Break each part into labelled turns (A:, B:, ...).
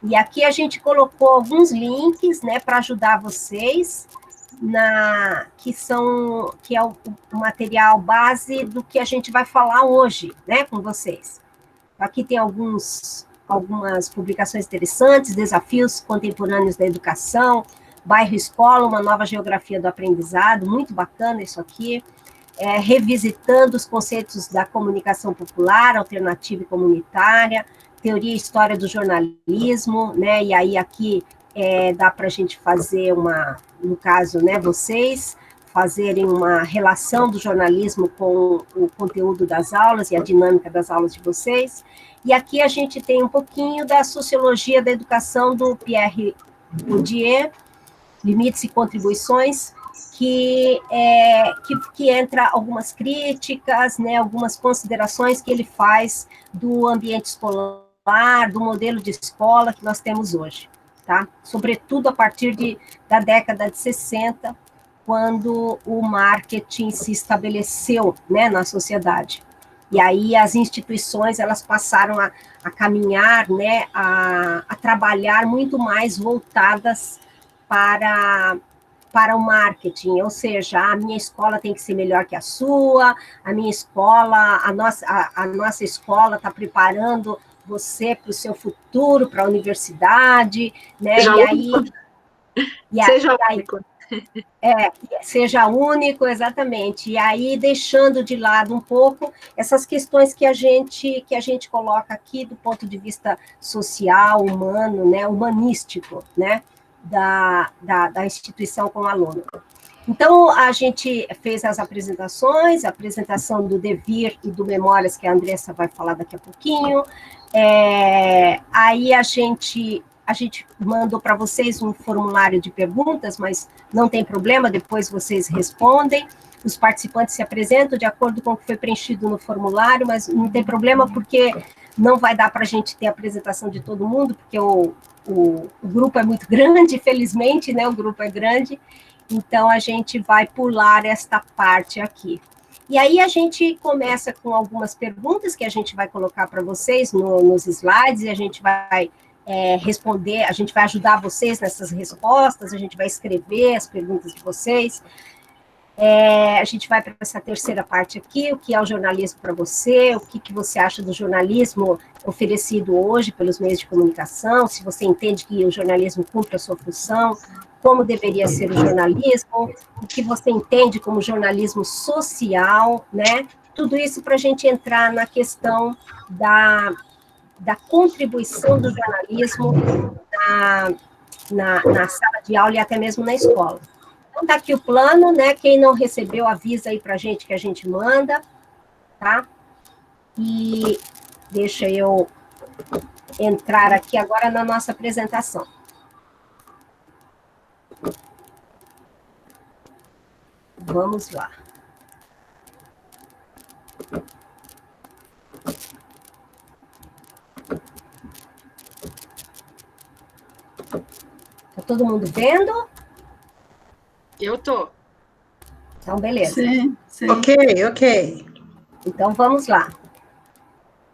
A: E aqui a gente colocou alguns links, né, para ajudar vocês, que é o material base do que a gente vai falar hoje, né, com vocês. Aqui tem algumas publicações interessantes, desafios contemporâneos da educação, bairro escola, uma nova geografia do aprendizado, muito bacana isso aqui, revisitando os conceitos da comunicação popular, alternativa e comunitária, teoria e história do jornalismo, né, e aí aqui dá para a gente fazer no caso, né, vocês fazerem uma relação do jornalismo com o conteúdo das aulas e a dinâmica das aulas de vocês. E aqui a gente tem um pouquinho da sociologia da educação do Pierre Bourdieu, limites e contribuições, que entra algumas críticas, né, algumas considerações que ele faz do ambiente escolar, do modelo de escola que nós temos hoje, tá? Sobretudo a partir da década de 60, quando o marketing se estabeleceu, né, na sociedade. E aí as instituições, elas passaram a caminhar, né, a trabalhar muito mais voltadas para o marketing, ou seja, a minha escola tem que ser melhor que a sua, a minha escola, a nossa escola está preparando você para o seu futuro, para a universidade, né?
B: Seja único.
A: Seja único, exatamente. E aí, deixando de lado um pouco essas questões que a gente coloca aqui do ponto de vista social, humano, né, humanístico, né, da instituição com o aluno. Então, a gente fez as apresentações, a apresentação do Devir e do Memórias, que a Andressa vai falar daqui a pouquinho. Aí a gente mandou para vocês um formulário de perguntas, mas não tem problema, depois vocês respondem. Os participantes se apresentam de acordo com o que foi preenchido no formulário, mas não tem problema, porque não vai dar para a gente ter a apresentação de todo mundo, porque o grupo é muito grande, felizmente, né? O grupo é grande, então a gente vai pular esta parte aqui. E aí a gente começa com algumas perguntas que a gente vai colocar para vocês nos slides, e a gente vai responder, a gente vai ajudar vocês nessas respostas, a gente vai escrever as perguntas de vocês. A gente vai para essa terceira parte aqui, o que é o jornalismo para você, o que você acha do jornalismo oferecido hoje pelos meios de comunicação, se você entende que o jornalismo cumpre a sua função, como deveria ser o jornalismo, o que você entende como jornalismo social, né? Tudo isso para a gente entrar na questão da contribuição do jornalismo na sala de aula e até mesmo na escola. Então, está aqui o plano, né? Quem não recebeu, avisa aí para a gente que a gente manda, tá? E deixa eu entrar aqui agora na nossa apresentação. Vamos lá. Está todo mundo vendo?
B: Eu tô.
A: Então, beleza.
C: Sim.
D: Ok.
A: Então, vamos lá.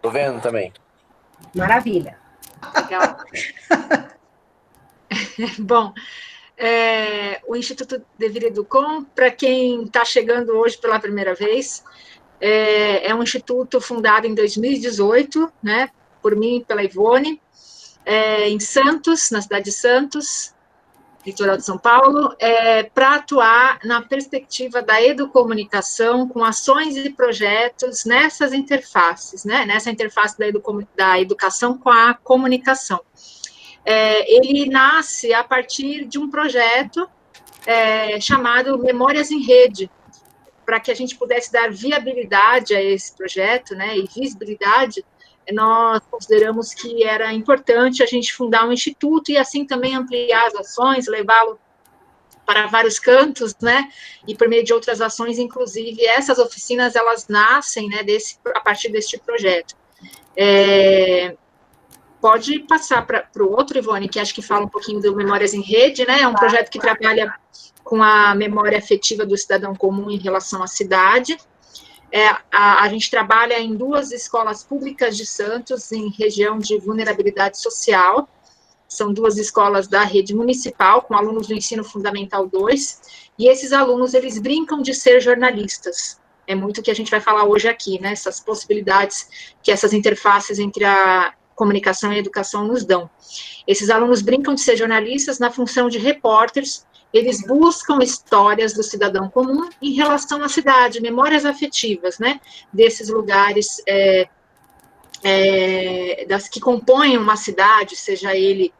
E: Tô vendo também.
A: Maravilha.
B: Legal. Bom, o Instituto Devir Educom, para quem está chegando hoje pela primeira vez, é um instituto fundado em 2018, né, por mim e pela Ivone, em Santos, na cidade de Santos, litoral de São Paulo, para atuar na perspectiva da educomunicação com ações e projetos nessas interfaces, né, nessa interface da educação com a comunicação. Ele nasce a partir de um projeto chamado Memórias em Rede, para que a gente pudesse dar viabilidade a esse projeto, né, e visibilidade. Nós consideramos que era importante a gente fundar um instituto e assim também ampliar as ações, levá-lo para vários cantos, né, e por meio de outras ações, inclusive essas oficinas, elas nascem, né, a partir deste projeto. Pode passar para o outro, Ivone, que acho que fala um pouquinho do Memórias em Rede, né, é um projeto que trabalha com a memória afetiva do cidadão comum em relação à cidade. A gente trabalha em 2 escolas públicas de Santos, em região de vulnerabilidade social, São 2 escolas da rede municipal, com alunos do ensino fundamental 2, e esses alunos, eles brincam de ser jornalistas. É muito o que a gente vai falar hoje aqui, né? Essas possibilidades que essas interfaces entre a comunicação e a educação nos dão. Esses alunos brincam de ser jornalistas na função de repórteres, eles buscam histórias do cidadão comum em relação à cidade, memórias afetivas, né? Desses lugares das que compõem uma cidade, seja ele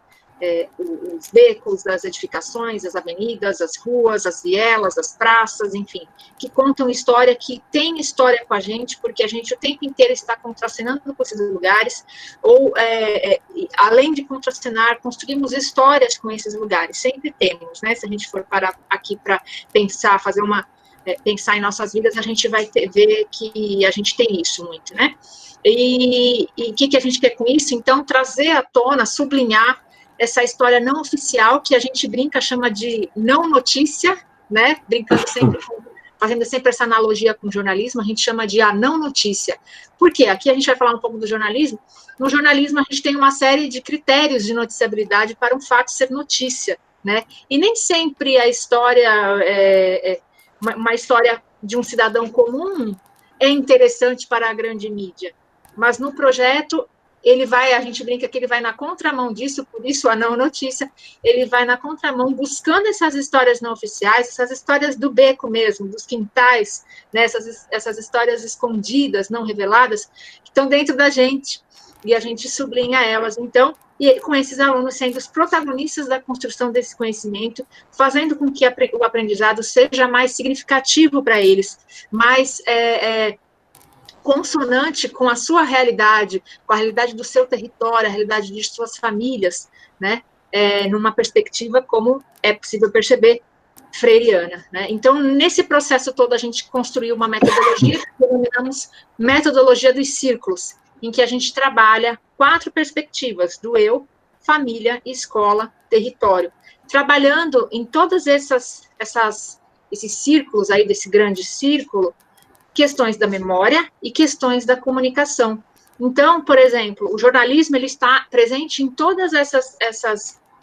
B: os becos, as edificações, as avenidas, as ruas, as vielas, as praças, enfim, que contam história, que tem história com a gente, porque a gente o tempo inteiro está contracenando com esses lugares, ou, além de contracenar, construímos histórias com esses lugares, sempre temos, né, se a gente for parar aqui para pensar, pensar em nossas vidas, a gente vai ver que a gente tem isso muito, né, e o que a gente quer com isso? Então, trazer à tona, sublinhar essa história não oficial, que a gente brinca, chama de não notícia, né, brincando sempre, fazendo sempre essa analogia com o jornalismo, a gente chama de a não notícia. Por quê? Aqui a gente vai falar um pouco do jornalismo. No jornalismo, a gente tem uma série de critérios de noticiabilidade para um fato ser notícia, né, e nem sempre a história, uma história de um cidadão comum é interessante para a grande mídia, mas no projeto a gente brinca que ele vai na contramão disso, por isso a não notícia, ele vai na contramão buscando essas histórias não oficiais, essas histórias do beco mesmo, dos quintais, né, essas histórias escondidas, não reveladas, que estão dentro da gente, e a gente sublinha elas, então, e com esses alunos sendo os protagonistas da construção desse conhecimento, fazendo com que o aprendizado seja mais significativo para eles, mais consonante com a sua realidade, com a realidade do seu território, a realidade de suas famílias, né, numa perspectiva, como é possível perceber, freiriana, né. Então, nesse processo todo, a gente construiu uma metodologia que denominamos metodologia dos círculos, em que a gente trabalha 4 perspectivas, do eu, família, escola, território, trabalhando em todas esses círculos aí, desse grande círculo, questões da memória e questões da comunicação. Então, por exemplo, o jornalismo, ele está presente em todas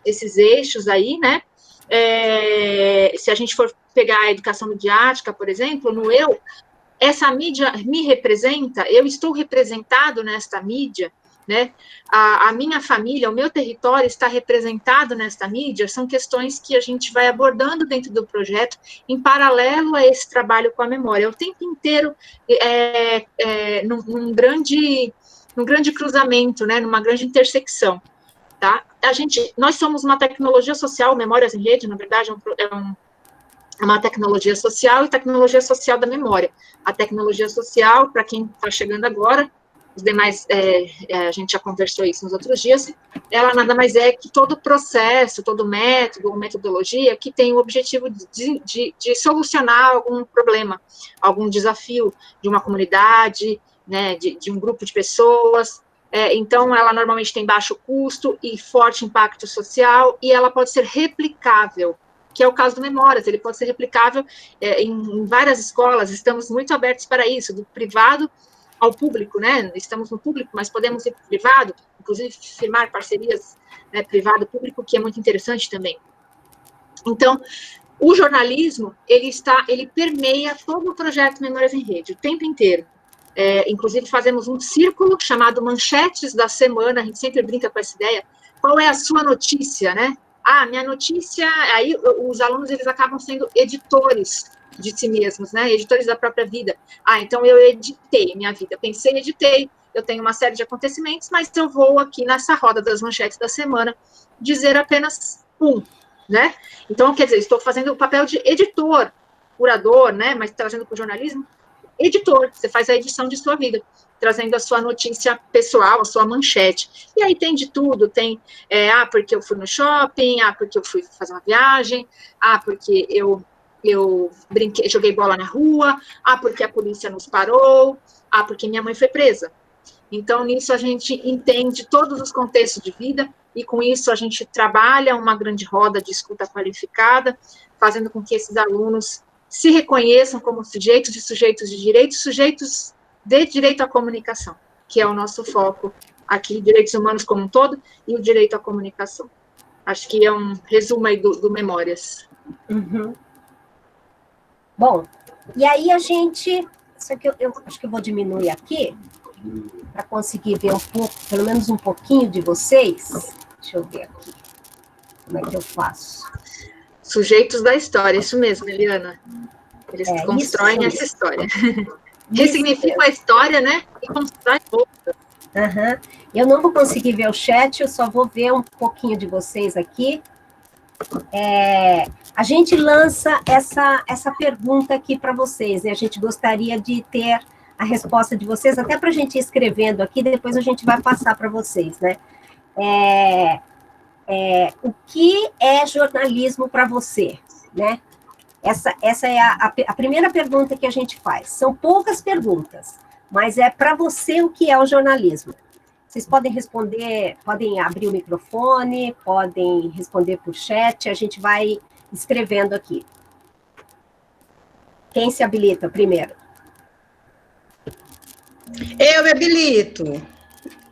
B: esses eixos aí, né, se a gente for pegar a educação midiática, por exemplo, no eu, essa mídia me representa, eu estou representado nesta mídia, né, a minha família, o meu território está representado nesta mídia, são questões que a gente vai abordando dentro do projeto, em paralelo a esse trabalho com a memória, o tempo inteiro num grande cruzamento, né, numa grande intersecção, tá? Nós somos uma tecnologia social, Memórias em Rede, na verdade, é uma tecnologia social e tecnologia social da memória. A tecnologia social, para quem está chegando agora, os demais, a gente já conversou isso nos outros dias, ela nada mais é que todo processo, todo método ou metodologia que tem o objetivo de solucionar algum problema, algum desafio de uma comunidade, né, de um grupo de pessoas. Então, ela normalmente tem baixo custo e forte impacto social, e ela pode ser replicável, que é o caso do Memórias, ele pode ser replicável em várias escolas, estamos muito abertos para isso, do privado ao público, né, estamos no público, mas podemos ir para o privado, inclusive firmar parcerias, né, privado-público, que é muito interessante também. Então, o jornalismo, ele permeia todo o projeto Memórias em Rede, o tempo inteiro. Inclusive, fazemos um círculo chamado Manchetes da Semana, a gente sempre brinca com essa ideia, qual é a sua notícia, né? Minha notícia, aí os alunos, eles acabam sendo editores de si mesmos, né, editores da própria vida. Então eu editei minha vida, pensei, editei, eu tenho uma série de acontecimentos, mas eu vou aqui nessa roda das manchetes da semana dizer apenas né, então, quer dizer, estou fazendo o papel de editor, curador, né, mas trazendo para o jornalismo, editor, você faz a edição de sua vida, trazendo a sua notícia pessoal, a sua manchete, e aí tem de tudo, tem, porque eu fui no shopping, porque eu fui fazer uma viagem, porque eu brinquei, joguei bola na rua, porque a polícia nos parou, porque minha mãe foi presa. Então, nisso a gente entende todos os contextos de vida, e com isso a gente trabalha uma grande roda de escuta qualificada, fazendo com que esses alunos se reconheçam como sujeitos de direitos, sujeitos de direito à comunicação, que é o nosso foco aqui, direitos humanos como um todo, e o direito à comunicação. Acho que é um resumo aí do Memórias.
A: Uhum. Bom, e aí a gente... Só que eu acho que eu vou diminuir aqui, para conseguir ver um pouco, pelo menos um pouquinho de vocês. Deixa eu ver aqui. Como é que eu faço?
B: Sujeitos da história, isso mesmo, Eliana. Eles constroem essa história. Ressignificam a história, né? E constroem outra.
A: Uhum. Eu não vou conseguir ver o chat, eu só vou ver um pouquinho de vocês aqui. A gente lança essa pergunta aqui para vocês, e a gente gostaria de ter a resposta de vocês, até para a gente ir escrevendo aqui, depois a gente vai passar para vocês, né? O que é jornalismo para você, né? Essa é a primeira pergunta que a gente faz. São poucas perguntas, mas é para você o que é o jornalismo. Vocês podem responder, podem abrir o microfone, podem responder por chat, a gente vai escrevendo aqui. Quem se habilita primeiro?
D: Eu me habilito.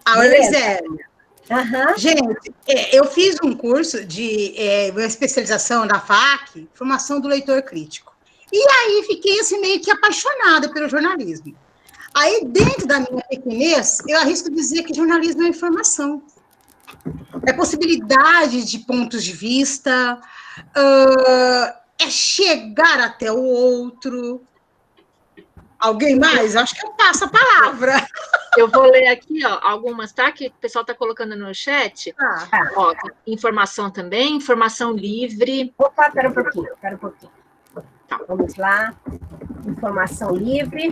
D: A Elisele.
A: Uhum.
D: Gente, eu fiz um curso de uma especialização na FAC, formação do leitor crítico. E aí fiquei assim, meio que apaixonada pelo jornalismo. Aí, dentro da minha pequenez, eu arrisco dizer que jornalismo é informação. É possibilidade de pontos de vista, é chegar até o outro. Alguém mais? Acho que eu passo a palavra.
B: Eu vou ler aqui, ó, algumas, tá? Que o pessoal está colocando no chat. Ó, informação também, informação livre.
A: Opa, espera um pouquinho. Tá. Vamos lá. Informação livre.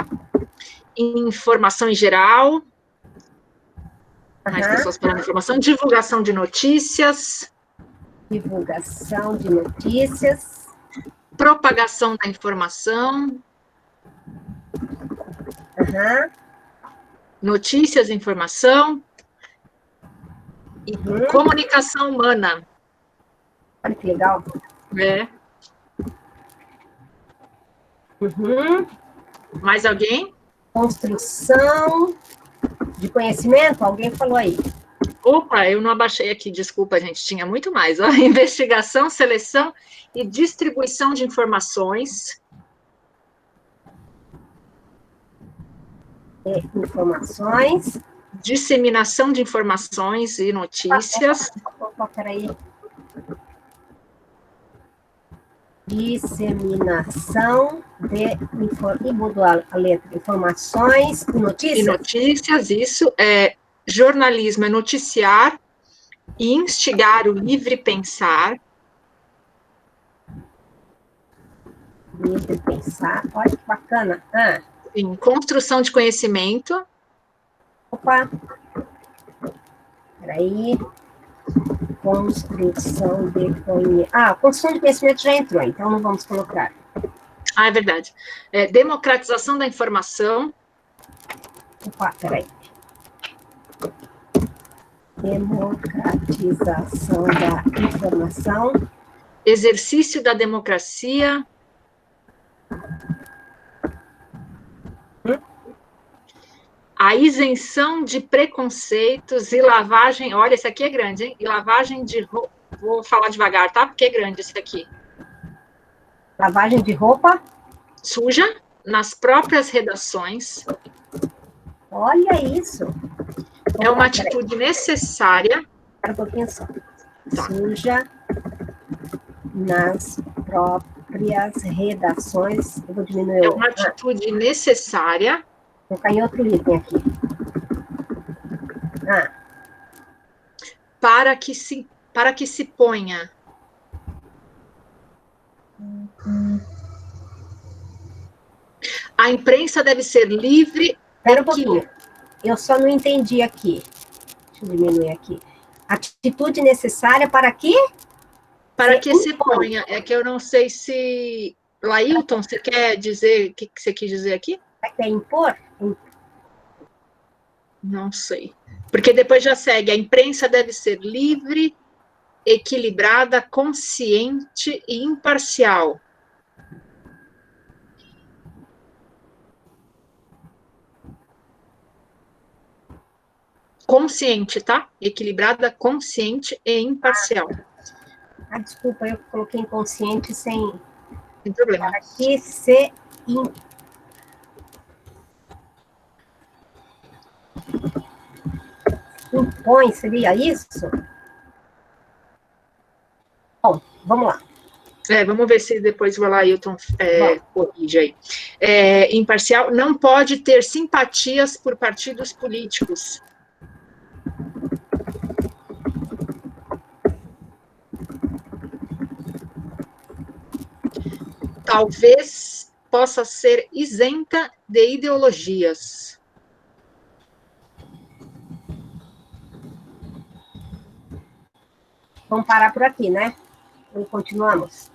B: Informação em geral. Mais pessoas falando informação. Divulgação de notícias.
A: Divulgação de notícias.
B: Propagação da informação. Notícias, informação. E comunicação humana.
A: Olha que legal.
B: Mais alguém?
A: Construção de conhecimento, alguém falou aí.
B: Opa, eu não abaixei aqui, desculpa, gente, tinha muito mais. Ó. Investigação, seleção e distribuição de informações.
A: Informações.
B: Disseminação de informações e notícias.
A: Peraí. Disseminação de informações e notícias.
B: E notícias, isso é jornalismo, é noticiar e instigar o livre pensar.
A: Livre pensar, olha que bacana.
B: Em construção de conhecimento.
A: Opa, peraí. Construção de conhecimento. Construção de conhecimento já entrou, então não vamos colocar.
B: É verdade. Democratização da informação.
A: Opa, peraí. Democratização da informação.
B: Exercício da democracia. A isenção de preconceitos e lavagem... Olha, esse aqui é grande, hein? E lavagem de roupa... Vou falar devagar, tá? Porque é grande esse aqui.
A: Lavagem de roupa?
B: Suja nas próprias redações.
A: Olha isso.
B: É uma atitude necessária.
A: Espera um pouquinho só. Suja nas próprias redações. Eu vou diminuir.
B: É uma atitude necessária.
A: Vou cair em outro item aqui.
B: Para que se ponha. A imprensa deve ser livre.
A: Espera um pouquinho. Eu só não entendi aqui. Deixa eu diminuir aqui. Atitude necessária para quê?
B: Para que se ponha. É que eu não sei se... Lailton, você quer dizer o que você quis dizer aqui?
A: Quer impor?
B: Não sei. Porque depois já segue. A imprensa deve ser livre, equilibrada, consciente e imparcial. consciente, tá? Equilibrada, consciente e imparcial.
A: Ah, desculpa, eu coloquei inconsciente sem
B: problema.
A: Para que se impõe, seria isso? Bom, vamos lá.
B: Vamos ver se depois o Alailton corrige aí. Imparcial, não pode ter simpatias por partidos políticos. Talvez possa ser isenta de ideologias.
A: Vamos parar por aqui, né? E continuamos.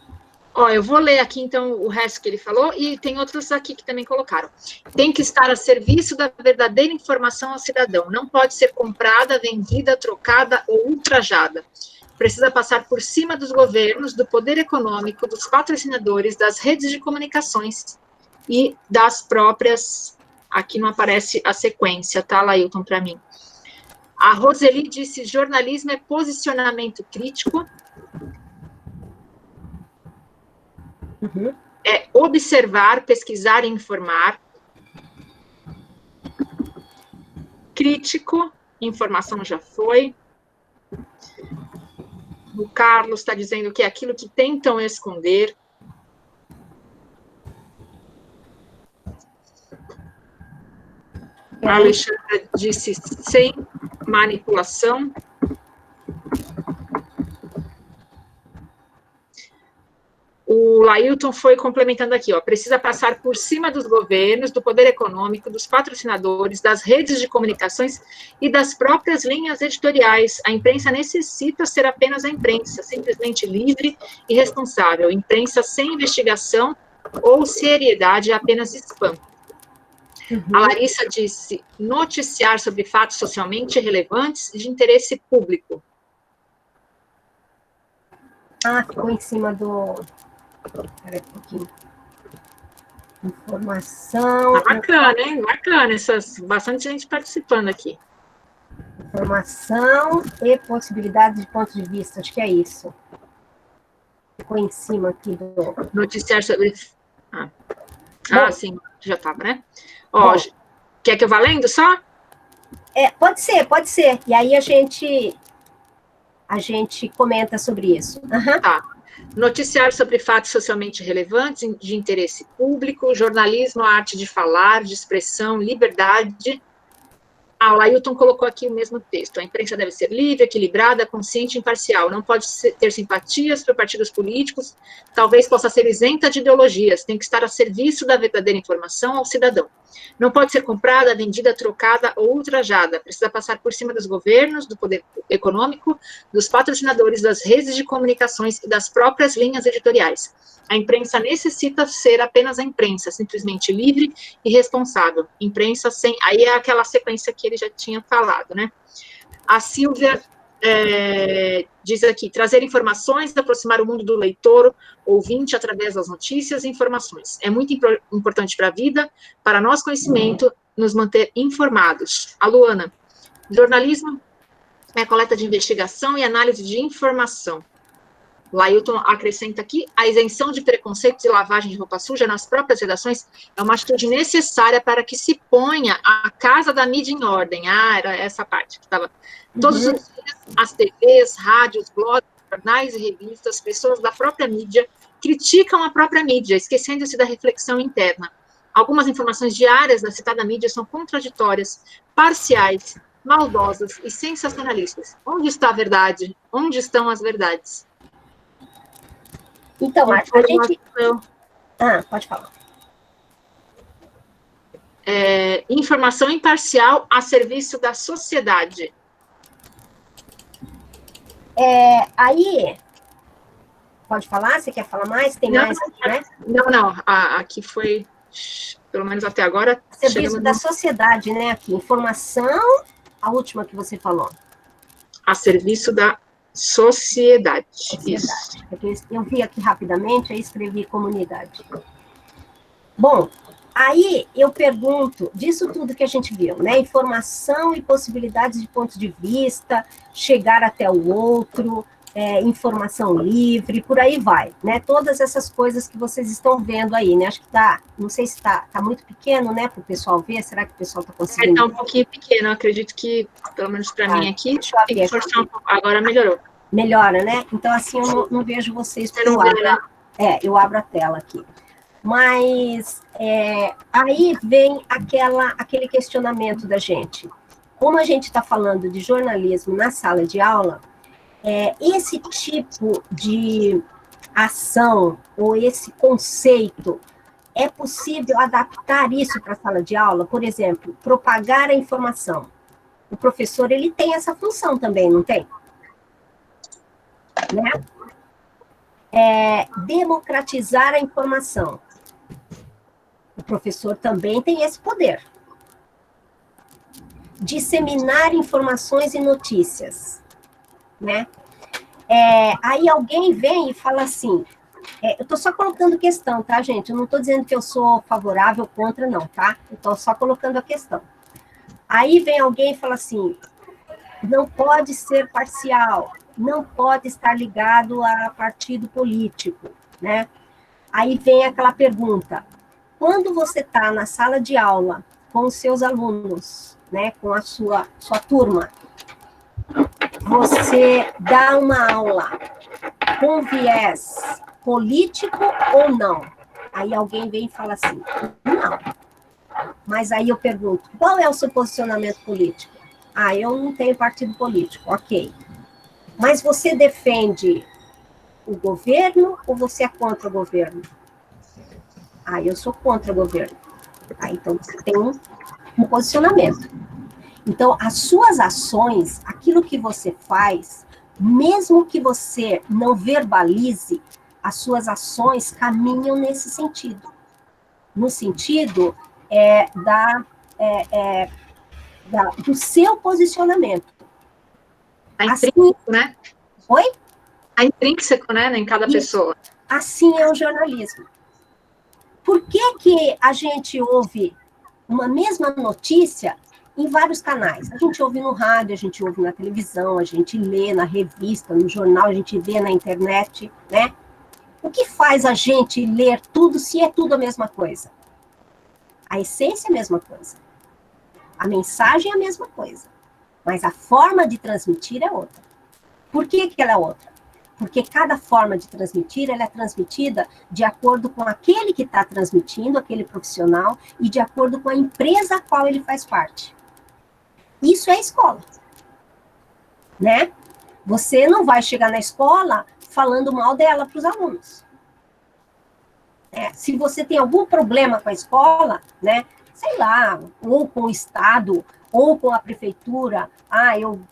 B: Eu vou ler aqui, então, o resto que ele falou, e tem outros aqui que também colocaram. Tem que estar a serviço da verdadeira informação ao cidadão. Não pode ser comprada, vendida, trocada ou ultrajada. Precisa passar por cima dos governos, do poder econômico, dos patrocinadores, das redes de comunicações e das próprias... Aqui não aparece a sequência, tá, Lailton, para mim. A Roseli disse, jornalismo é posicionamento crítico, é observar, pesquisar e informar, crítico, informação já foi. O Carlos está dizendo que é aquilo que tentam esconder. A Alexandra disse sem manipulação. O Lailton foi complementando aqui, precisa passar por cima dos governos, do poder econômico, dos patrocinadores, das redes de comunicações e das próprias linhas editoriais. A imprensa necessita ser apenas a imprensa, simplesmente livre e responsável. Imprensa sem investigação ou seriedade é apenas spam. A Larissa disse, noticiar sobre fatos socialmente relevantes de interesse público.
A: Ficou em cima do... Espera um pouquinho. Informação...
B: Bacana, hein? Bacana, bastante gente participando aqui.
A: Informação e possibilidade de ponto de vista, acho que é isso. Ficou em cima aqui do...
B: Noticiar sobre... sim, já estava, né? Quer que eu vá lendo só?
A: Pode ser. E aí a gente comenta sobre isso.
B: Tá. Noticiar sobre fatos socialmente relevantes de interesse público, jornalismo, a arte de falar, de expressão, liberdade. O Lailton colocou aqui o mesmo texto. A imprensa deve ser livre, equilibrada, consciente e imparcial. Não pode ter simpatias por partidos políticos, talvez possa ser isenta de ideologias. Tem que estar a serviço da verdadeira informação ao cidadão. Não pode ser comprada, vendida, trocada ou ultrajada. Precisa passar por cima dos governos, do poder econômico, dos patrocinadores, das redes de comunicações e das próprias linhas editoriais. A imprensa necessita ser apenas a imprensa, simplesmente livre e responsável. Imprensa sem... Aí é aquela sequência que ele já tinha falado, né? A Silvia diz aqui, trazer informações, aproximar o mundo do leitor, ouvinte, através das notícias e informações. É muito importante para a vida, para nosso conhecimento, nos manter informados. A Luana, jornalismo é coleta de investigação e análise de informação. Lailton acrescenta aqui, a isenção de preconceitos e lavagem de roupa suja nas próprias redações é uma atitude necessária para que se ponha a casa da mídia em ordem. Era essa parte que estava. Todos os dias, as TVs, rádios, blogs, jornais e revistas, pessoas da própria mídia criticam a própria mídia, esquecendo-se da reflexão interna. Algumas informações diárias da citada mídia são contraditórias, parciais, maldosas e sensacionalistas. Onde está a verdade? Onde estão as verdades?
A: Então, a gente... pode falar.
B: Informação imparcial a serviço da sociedade.
A: Aí, pode falar? Você quer falar mais? Tem mais aqui, né?
B: Não. Aqui foi, pelo menos até agora...
A: Serviço da sociedade, né? Aqui, informação, a última que você falou.
B: A serviço da sociedade. Isso.
A: Eu vi aqui rapidamente, aí escrevi comunidade. Bom, Aí eu pergunto, disso tudo que a gente viu, né? Informação e possibilidades de ponto de vista, chegar até o outro, informação livre, por aí vai, né? Todas essas coisas que vocês estão vendo aí, né? Acho que tá, não sei se tá muito pequeno, né, para o pessoal ver. Será que o pessoal está conseguindo?
B: Tá um pouquinho pequeno, eu acredito que, pelo menos para mim aqui, tem que forçar um pouco. Agora melhorou.
A: Melhora, né? Então, assim, eu não vejo vocês, porque eu abro a tela aqui. Mas aí vem aquele questionamento da gente. Como a gente está falando de jornalismo na sala de aula, esse tipo de ação ou esse conceito, é possível adaptar isso para a sala de aula? Por exemplo, propagar a informação. O professor, ele tem essa função também, não tem? Né? Democratizar a informação. O professor também tem esse poder. Disseminar informações e notícias, né? Aí alguém vem e fala assim, eu estou só colocando questão, tá, gente? Eu não estou dizendo que eu sou favorável ou contra, não, tá? Eu estou só colocando a questão. Aí vem alguém e fala assim, não pode ser parcial, não pode estar ligado a partido político, né? Aí vem aquela pergunta, quando você está na sala de aula com os seus alunos, né, com a sua turma, você dá uma aula com viés político ou não? Aí alguém vem e fala assim, não. Mas aí eu pergunto, qual é o seu posicionamento político? Eu não tenho partido político, ok. Mas você defende o governo ou você é contra o governo? Eu sou contra o governo. Então você tem um posicionamento. Então, as suas ações, aquilo que você faz, mesmo que você não verbalize, as suas ações caminham nesse sentido. No sentido do seu posicionamento.
B: Intrínseco, né?
A: Oi?
B: Intrínseco, né, em cada pessoa.
A: Assim é o jornalismo. Por que a gente ouve uma mesma notícia em vários canais? A gente ouve no rádio, a gente ouve na televisão, a gente lê na revista, no jornal, a gente vê na internet, né? O que faz a gente ler tudo se é tudo a mesma coisa? A essência é a mesma coisa. A mensagem é a mesma coisa. Mas a forma de transmitir é outra. Por que ela é outra? Porque cada forma de transmitir, ela é transmitida de acordo com aquele que está transmitindo, aquele profissional, e de acordo com a empresa a qual ele faz parte. Isso é a escola. Né? Você não vai chegar na escola falando mal dela para os alunos. Se você tem algum problema com a escola, né, sei lá, ou com o Estado, ou com a prefeitura,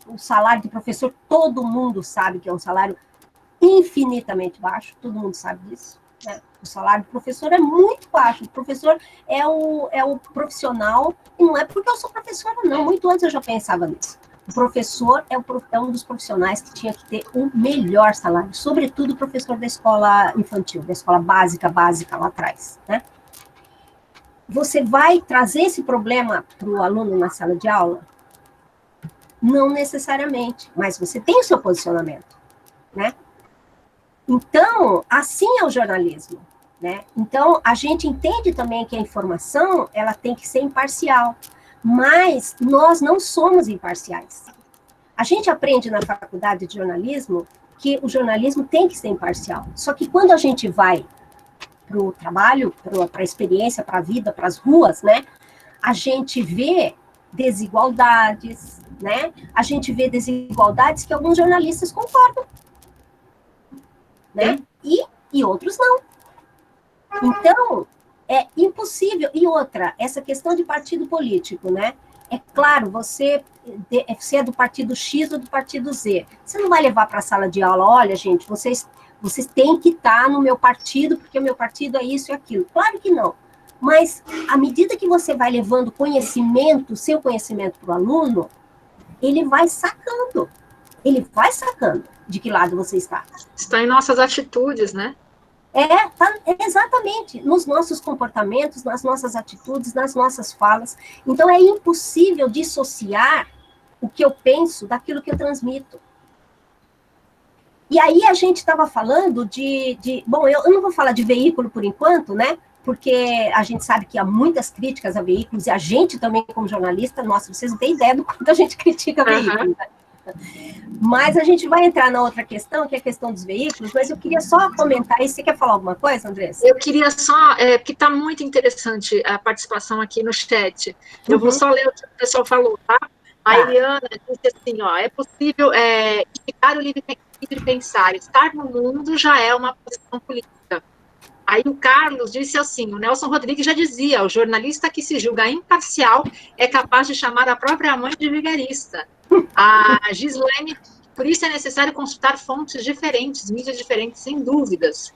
A: o salário do professor, todo mundo sabe que é um salário infinitamente baixo, todo mundo sabe disso, né? O salário do professor é muito baixo, o professor é o profissional, e não é porque eu sou professora, não, muito antes eu já pensava nisso. O professor é um dos profissionais que tinha que ter o melhor salário, sobretudo o professor da escola infantil, da escola básica lá atrás, né? Você vai trazer esse problema para o aluno na sala de aula? Não necessariamente, mas você tem o seu posicionamento, né? Então, assim é o jornalismo, né? Então, a gente entende também que a informação, ela tem que ser imparcial, mas nós não somos imparciais. A gente aprende na faculdade de jornalismo que o jornalismo tem que ser imparcial, só que quando a gente vai para o trabalho, para a experiência, para a vida, para as ruas, né? A gente vê desigualdades, né? A gente vê desigualdades que alguns jornalistas concordam, né? E outros não. Então, é impossível. E outra, essa questão de partido político, né? É claro, você é do partido X ou do partido Z. Você não vai levar para a sala de aula, olha, gente, vocês têm que estar no meu partido, porque o meu partido é isso e aquilo. Claro que não. Mas, à medida que você vai levando seu conhecimento para o aluno, ele vai sacando. Ele vai sacando de que lado você está.
B: Está em nossas atitudes, né?
A: Exatamente, nos nossos comportamentos, nas nossas atitudes, nas nossas falas. Então, é impossível dissociar o que eu penso daquilo que eu transmito. E aí a gente estava falando bom, eu não vou falar de veículo por enquanto, né? Porque a gente sabe que há muitas críticas a veículos, e a gente também, como jornalista, nossa, vocês não têm ideia do quanto a gente critica veículos, né? Mas a gente vai entrar na outra questão, que é a questão dos veículos, mas eu queria só comentar isso. Você quer falar alguma coisa, Andressa?
B: Eu queria só, porque está muito interessante a participação aqui no chat. Eu vou só ler o que o pessoal falou, tá? A Eliana disse assim, ó, é possível indicar o livre pensar, estar no mundo já é uma posição política. Aí o Carlos disse assim, o Nelson Rodrigues já dizia, o jornalista que se julga imparcial é capaz de chamar a própria mãe de vigarista. A Gislaine, por isso é necessário consultar fontes diferentes, mídias diferentes, sem dúvidas.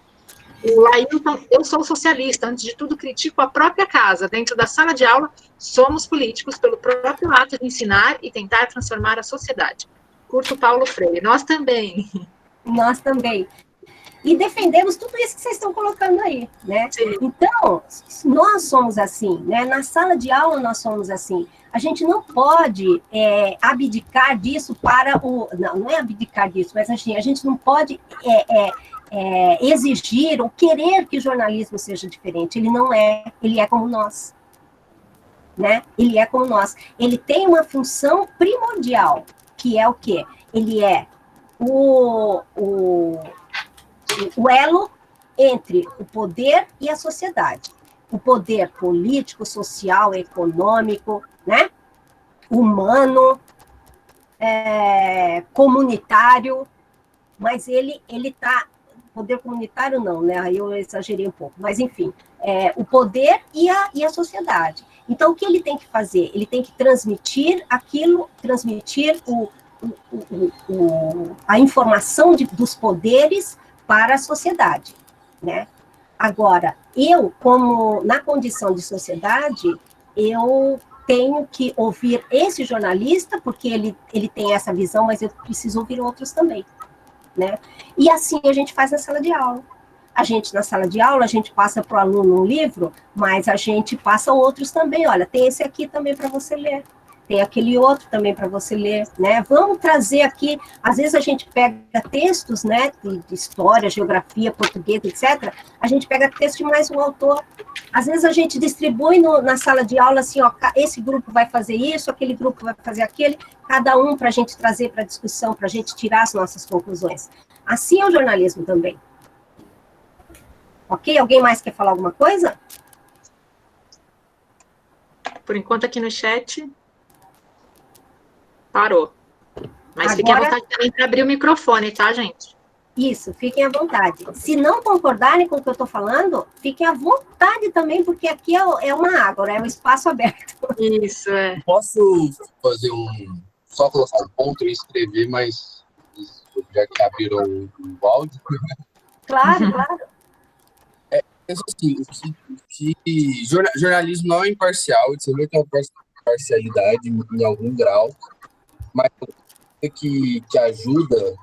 B: O Lailton, eu sou socialista, antes de tudo critico a própria casa. Dentro da sala de aula, somos políticos pelo próprio ato de ensinar e tentar transformar a sociedade. Curto Paulo Freire, nós também.
A: Nós também. E defendemos tudo isso que vocês estão colocando aí, né?
B: Sim.
A: Então, nós somos assim, né? Na sala de aula nós somos assim. A gente não pode abdicar disso para o... Não é abdicar disso, mas assim, a gente não pode exigir ou querer que o jornalismo seja diferente. Ele não é, ele é como nós, né? Ele é como nós. Ele tem uma função primordial, que é o quê? Ele é o elo entre o poder e a sociedade. O poder político, social, econômico, né? Humano, comunitário, mas ele está... Poder comunitário não, né? Aí eu exagerei um pouco, mas enfim, o poder e a sociedade. Então, o que ele tem que fazer? Ele tem que transmitir aquilo, transmitir a informação dos poderes para a sociedade, né? Agora, eu, como na condição de sociedade, eu tenho que ouvir esse jornalista, porque ele tem essa visão, mas eu preciso ouvir outros também, né? E assim a gente faz na sala de aula. Na sala de aula, a gente passa para o aluno um livro, mas a gente passa outros também. Olha, tem esse aqui também para você ler. Tem aquele outro também para você ler, né? Vamos trazer aqui, às vezes a gente pega textos, né, de história, geografia, português, etc. A gente pega texto de mais um autor. Às vezes a gente distribui na sala de aula assim, ó, esse grupo vai fazer isso, aquele grupo vai fazer aquele, cada um para a gente trazer para a discussão, para a gente tirar as nossas conclusões. Assim é o jornalismo também. Ok? Alguém mais quer falar alguma coisa?
B: Por enquanto aqui no chat... Parou. Mas fiquem à vontade também para abrir o microfone, tá, gente?
A: Isso, fiquem à vontade. Se não concordarem com o que eu estou falando, fiquem à vontade também, porque aqui é uma água, né? É um espaço aberto.
B: Isso, é.
E: Posso fazer só colocar um ponto e escrever, mas já que abriram o áudio?
A: Claro, claro.
E: Penso assim, que jornalismo não é imparcial, você vai ter uma parcialidade em algum grau, mas que ajuda,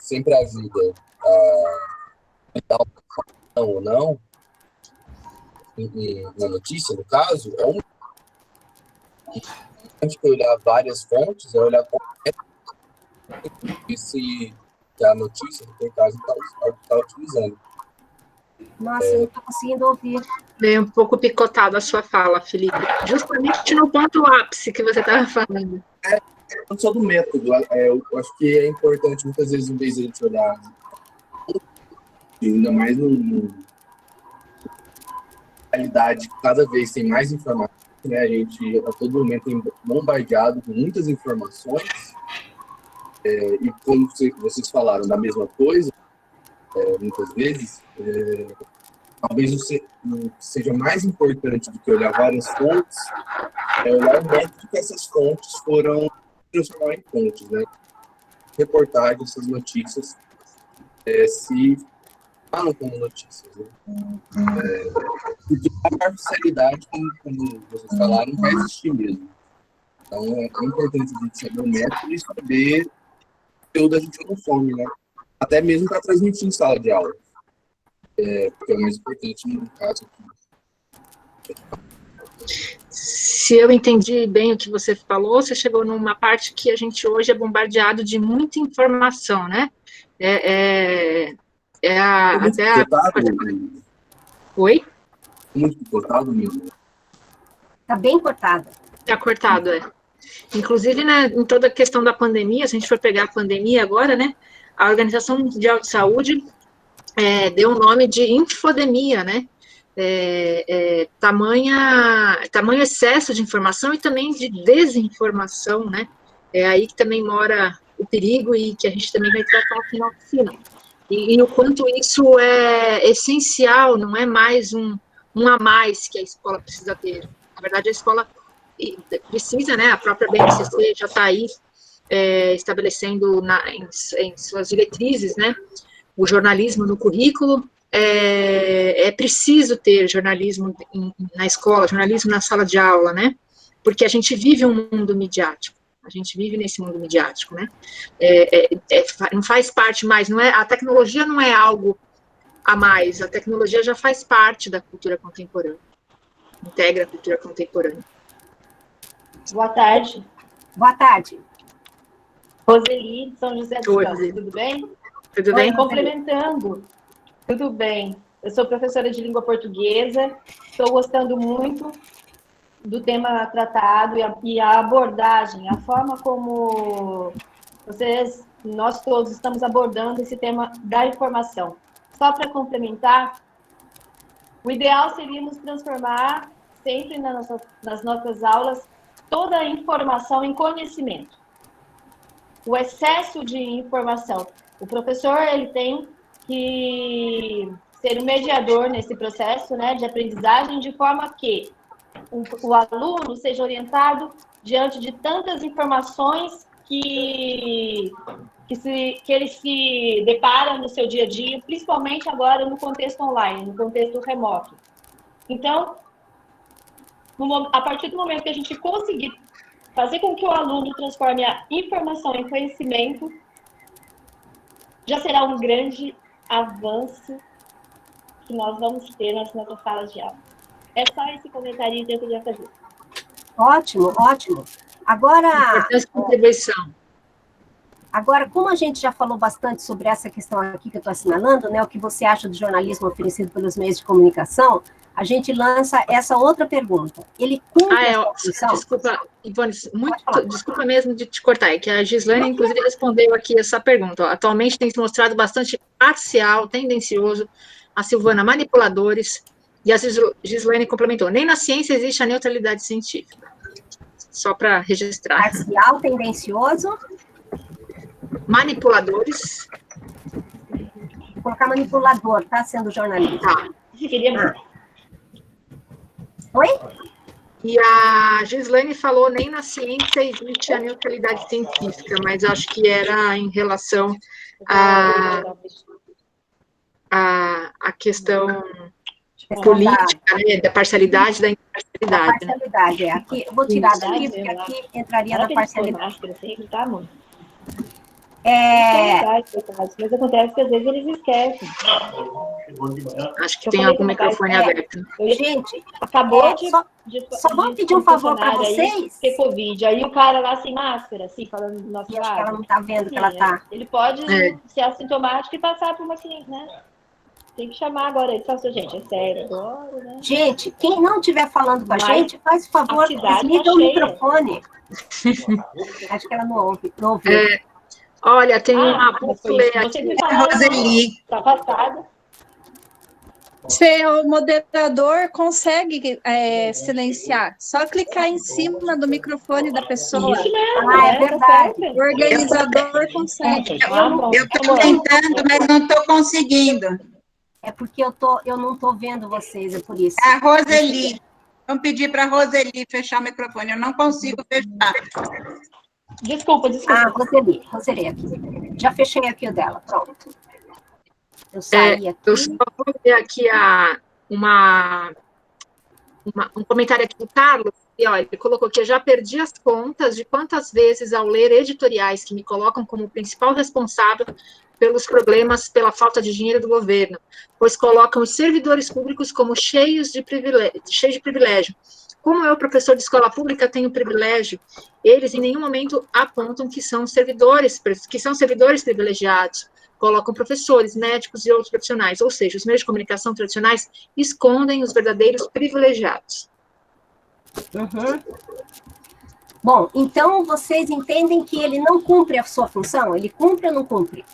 E: sempre ajuda a dar uma informação ou não, na notícia, no caso, antes de olhar várias fontes, é olhar se a notícia, no caso, está utilizando.
A: Nossa, eu não estou conseguindo ouvir.
B: Veio um pouco picotado a sua fala, Felipe. Justamente no ponto ápice que você estava falando.
E: Não só do método, eu acho que é importante, muitas vezes, em vez de a gente olhar, ainda mais na realidade, cada vez tem mais informações, né? A gente, a todo momento, é bombardeado com muitas informações, e como vocês falaram da mesma coisa, muitas vezes, talvez seja mais importante do que olhar várias fontes, olhar o método que essas fontes foram transformar em fontes, né? Reportagens, essas notícias, se falam como notícias, né? Porque a parcialidade, como vocês falaram, vai existir mesmo. Então, é importante a gente saber o método e saber o conteúdo a gente consome, né? Até mesmo para transmitir em sala de aula. porque é o mais importante no caso aqui.
B: Se eu entendi bem o que você falou, você chegou numa parte que a gente hoje é bombardeado de muita informação, né?
E: Muito cortado,
B: Oi?
E: muito cortado mesmo.
A: Está bem cortada.
B: Está cortado, Inclusive, né, em toda a questão da pandemia, se a gente for pegar a pandemia agora, né? A Organização Mundial de Saúde deu o nome de infodemia, né? Tamanho excesso de informação e também de desinformação, né? É aí que também mora o perigo e que a gente também vai tratar aqui na oficina. E o quanto isso é essencial, não é mais um a mais que a escola precisa ter. Na verdade, a escola precisa, né? A própria BNCC já está aí estabelecendo em suas diretrizes, né? O jornalismo no currículo. É preciso ter jornalismo na escola, jornalismo na sala de aula, né? Porque a gente vive um mundo midiático, a gente vive nesse mundo midiático, né? Não faz parte mais, não é, a tecnologia não é algo a mais, a tecnologia já faz parte da cultura contemporânea, integra a cultura contemporânea.
C: Boa tarde.
A: Boa tarde.
C: Roseli, de São José dos Campos, tudo bem?
B: Tudo bem?
C: Complementando. Tudo bem. Eu sou professora de língua portuguesa, estou gostando muito do tema tratado e a abordagem, a forma como nós todos estamos abordando esse tema da informação. Só para complementar, o ideal seria nos transformar sempre nas nossas aulas toda a informação em conhecimento. O excesso de informação. O professor, ele tem que ser um mediador nesse processo, né, de aprendizagem, de forma que o aluno seja orientado diante de tantas informações que ele se depara no seu dia a dia, principalmente agora no contexto online, no contexto remoto. Então, a partir do momento que a gente conseguir fazer com que o aluno transforme a informação em conhecimento, já será um grande avanço que nós vamos ter nas nossas salas de aula. É só esse comentário que eu queria fazer.
A: Ótimo, ótimo. Agora,
B: contribuição.
A: Agora, como a gente já falou bastante sobre essa questão aqui que eu estou assinalando, né, o que você acha do jornalismo oferecido pelos meios de comunicação, a gente lança essa outra pergunta. Ele cumpre a função?
B: Desculpa, Ivone, desculpa mesmo de te cortar, é que a Gislaine, inclusive, respondeu aqui essa pergunta. Ó, atualmente tem se mostrado bastante parcial, tendencioso, a Silvana manipuladores, e a Gislaine complementou, nem na ciência existe a neutralidade científica. Só para registrar.
A: Parcial, tendencioso.
B: Manipuladores.
A: Vou colocar manipulador, tá? Sendo jornalista.
B: Tá.
A: Oi?
B: E a Gislaine falou, nem na ciência existe a neutralidade científica, mas acho que era em relação à questão política, né, da parcialidade, da imparcialidade.
A: Da parcialidade, Aqui, eu vou tirar daqui, porque aqui entraria na parcialidade.
C: Mas acontece que às vezes eles esquecem.
B: Acho que tem algum microfone aberto.
A: Gente,
C: acabou
A: só vou pedir um favor para vocês.
C: Ter Covid. Aí o cara lá sem máscara, assim, falando do nosso lado.
A: Ela não está vendo que ela está.
C: Ele pode ser assintomático e passar por uma cliente, né? Tem que chamar agora. Ele fala assim, gente, é sério agora, né?
A: Gente, quem não estiver falando com a gente, faz favor, desliga o microfone. Acho que ela não ouve. Não ouve.
B: Olha, tem uma bússola aqui.
C: Roseli. Está passada.
F: O moderador consegue silenciar. Só clicar em cima do microfone da pessoa.
C: Isso mesmo,
A: é verdade.
F: O organizador consegue.
G: Eu estou tentando, mas não estou conseguindo.
A: É porque eu não estou vendo vocês, é por isso.
G: É a Roseli. Vamos pedir para a Roseli fechar o microfone. Eu não consigo fechar.
C: Desculpa.
A: Roseli aqui. Já fechei aqui o dela, pronto. Eu saí aqui.
B: Eu só vou ver aqui um comentário aqui do Carlos, e olha, ele colocou que eu já perdi as contas de quantas vezes, ao ler editoriais que me colocam como principal responsável pelos problemas, pela falta de dinheiro do governo, pois colocam os servidores públicos como cheios de privilégio. Como eu, professor de escola pública, tenho privilégio, eles em nenhum momento apontam que são servidores privilegiados. Colocam professores, médicos e outros profissionais, ou seja, os meios de comunicação tradicionais escondem os verdadeiros privilegiados.
A: Uhum. Bom, então vocês entendem que ele não cumpre a sua função? Ele cumpre ou não cumpre?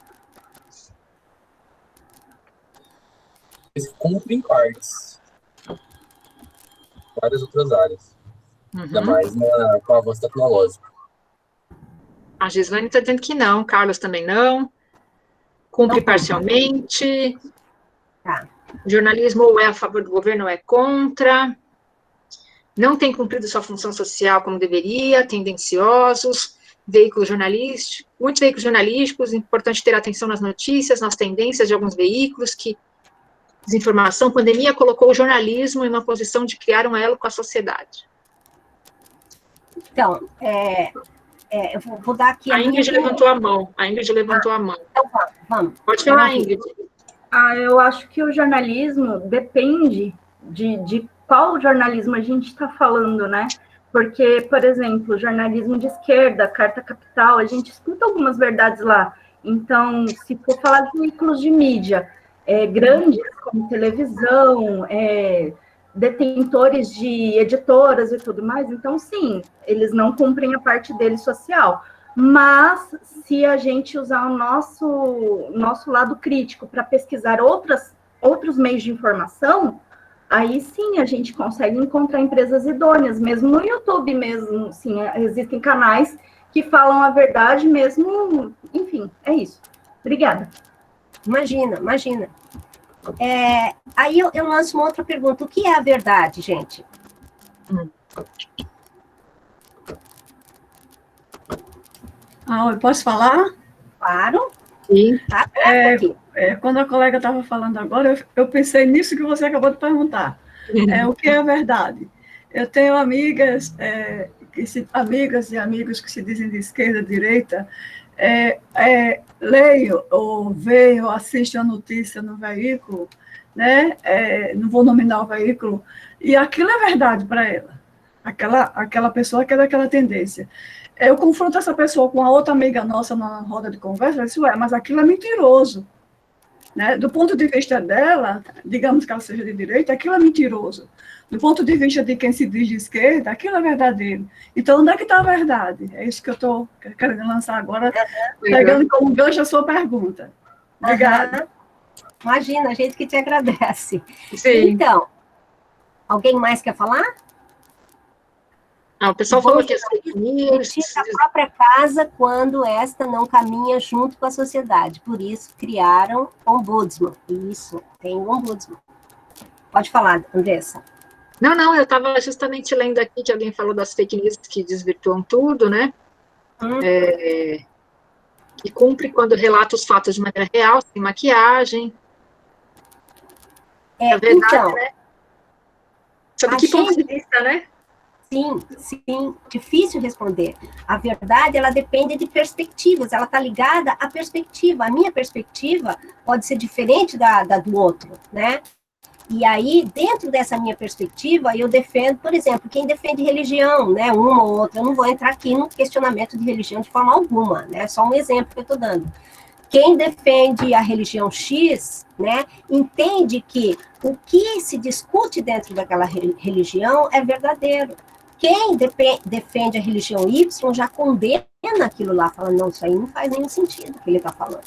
E: Eles cumprem partes. Várias outras áreas. Ainda mais com o avanço tecnológico.
B: A Gislane está dizendo que não, Carlos também não. Cumpre parcialmente.
A: Tá.
B: O jornalismo ou é a favor do governo ou é contra. Não tem cumprido sua função social como deveria, tendenciosos, veículos jornalísticos, muitos veículos jornalísticos, importante ter atenção nas notícias, nas tendências de alguns veículos, que desinformação, pandemia colocou o jornalismo em uma posição de criar um elo com a sociedade.
A: Então, eu vou dar aqui...
B: A Ingrid levantou a mão.
A: Então, vamos.
B: Pode falar, Ingrid.
H: Eu acho que o jornalismo depende de qual jornalismo a gente está falando, né? Porque, por exemplo, jornalismo de esquerda, Carta Capital, a gente escuta algumas verdades lá. Então, se for falar de veículos de mídia grandes, como televisão, detentores de editoras e tudo mais, então, sim, eles não cumprem a parte deles social. Mas, se a gente usar o nosso lado crítico para pesquisar outros meios de informação, aí sim a gente consegue encontrar empresas idôneas, mesmo no YouTube mesmo, sim, existem canais que falam a verdade mesmo, enfim, é isso. Obrigada.
A: Imagina. Aí eu lanço uma outra pergunta, o que é a verdade, gente?
I: Eu posso falar?
A: Claro.
B: Sim.
A: Tá aqui.
I: Quando a colega estava falando agora, eu pensei nisso que você acabou de perguntar. O que é a verdade? Eu tenho amigas e amigos que se dizem de esquerda, direita, leio ou veem ou assistem a notícia no veículo, né? Não vou nominar o veículo, e aquilo é verdade para ela. Aquela pessoa que é daquela tendência. Eu confronto essa pessoa com a outra amiga nossa na roda de conversa, eu disse, mas aquilo é mentiroso. Né? Do ponto de vista dela, digamos que ela seja de direita, aquilo é mentiroso. Do ponto de vista de quem se diz de esquerda, aquilo é verdadeiro. Então, onde é que está a verdade? É isso que eu estou querendo lançar agora, pegando como gancho a sua pergunta. Obrigada.
A: Imagina, a gente que te agradece.
B: Sim.
A: Então, alguém mais quer falar?
B: O pessoal falou que as fake news...
A: da própria casa quando esta não caminha junto com a sociedade. Por isso, criaram ombudsman. Isso, tem o ombudsman. Pode falar, Andressa.
B: Não, eu estava justamente lendo aqui que alguém falou das fake news que desvirtuam tudo, né? Que cumpre quando relata os fatos de maneira real, sem maquiagem. É verdade,
A: então,
B: né? Sobre que ponto de vista, né?
A: Sim, difícil responder. A verdade, ela depende de perspectivas, ela está ligada à perspectiva. A minha perspectiva pode ser diferente da do outro, né? E aí, dentro dessa minha perspectiva, eu defendo, por exemplo, quem defende religião, né? Uma ou outra, eu não vou entrar aqui no questionamento de religião de forma alguma, né? Só um exemplo que eu estou dando. Quem defende a religião X, né, entende que o que se discute dentro daquela religião é verdadeiro. Quem defende a religião Y já condena aquilo lá, fala, não, isso aí não faz nenhum sentido o que ele está falando.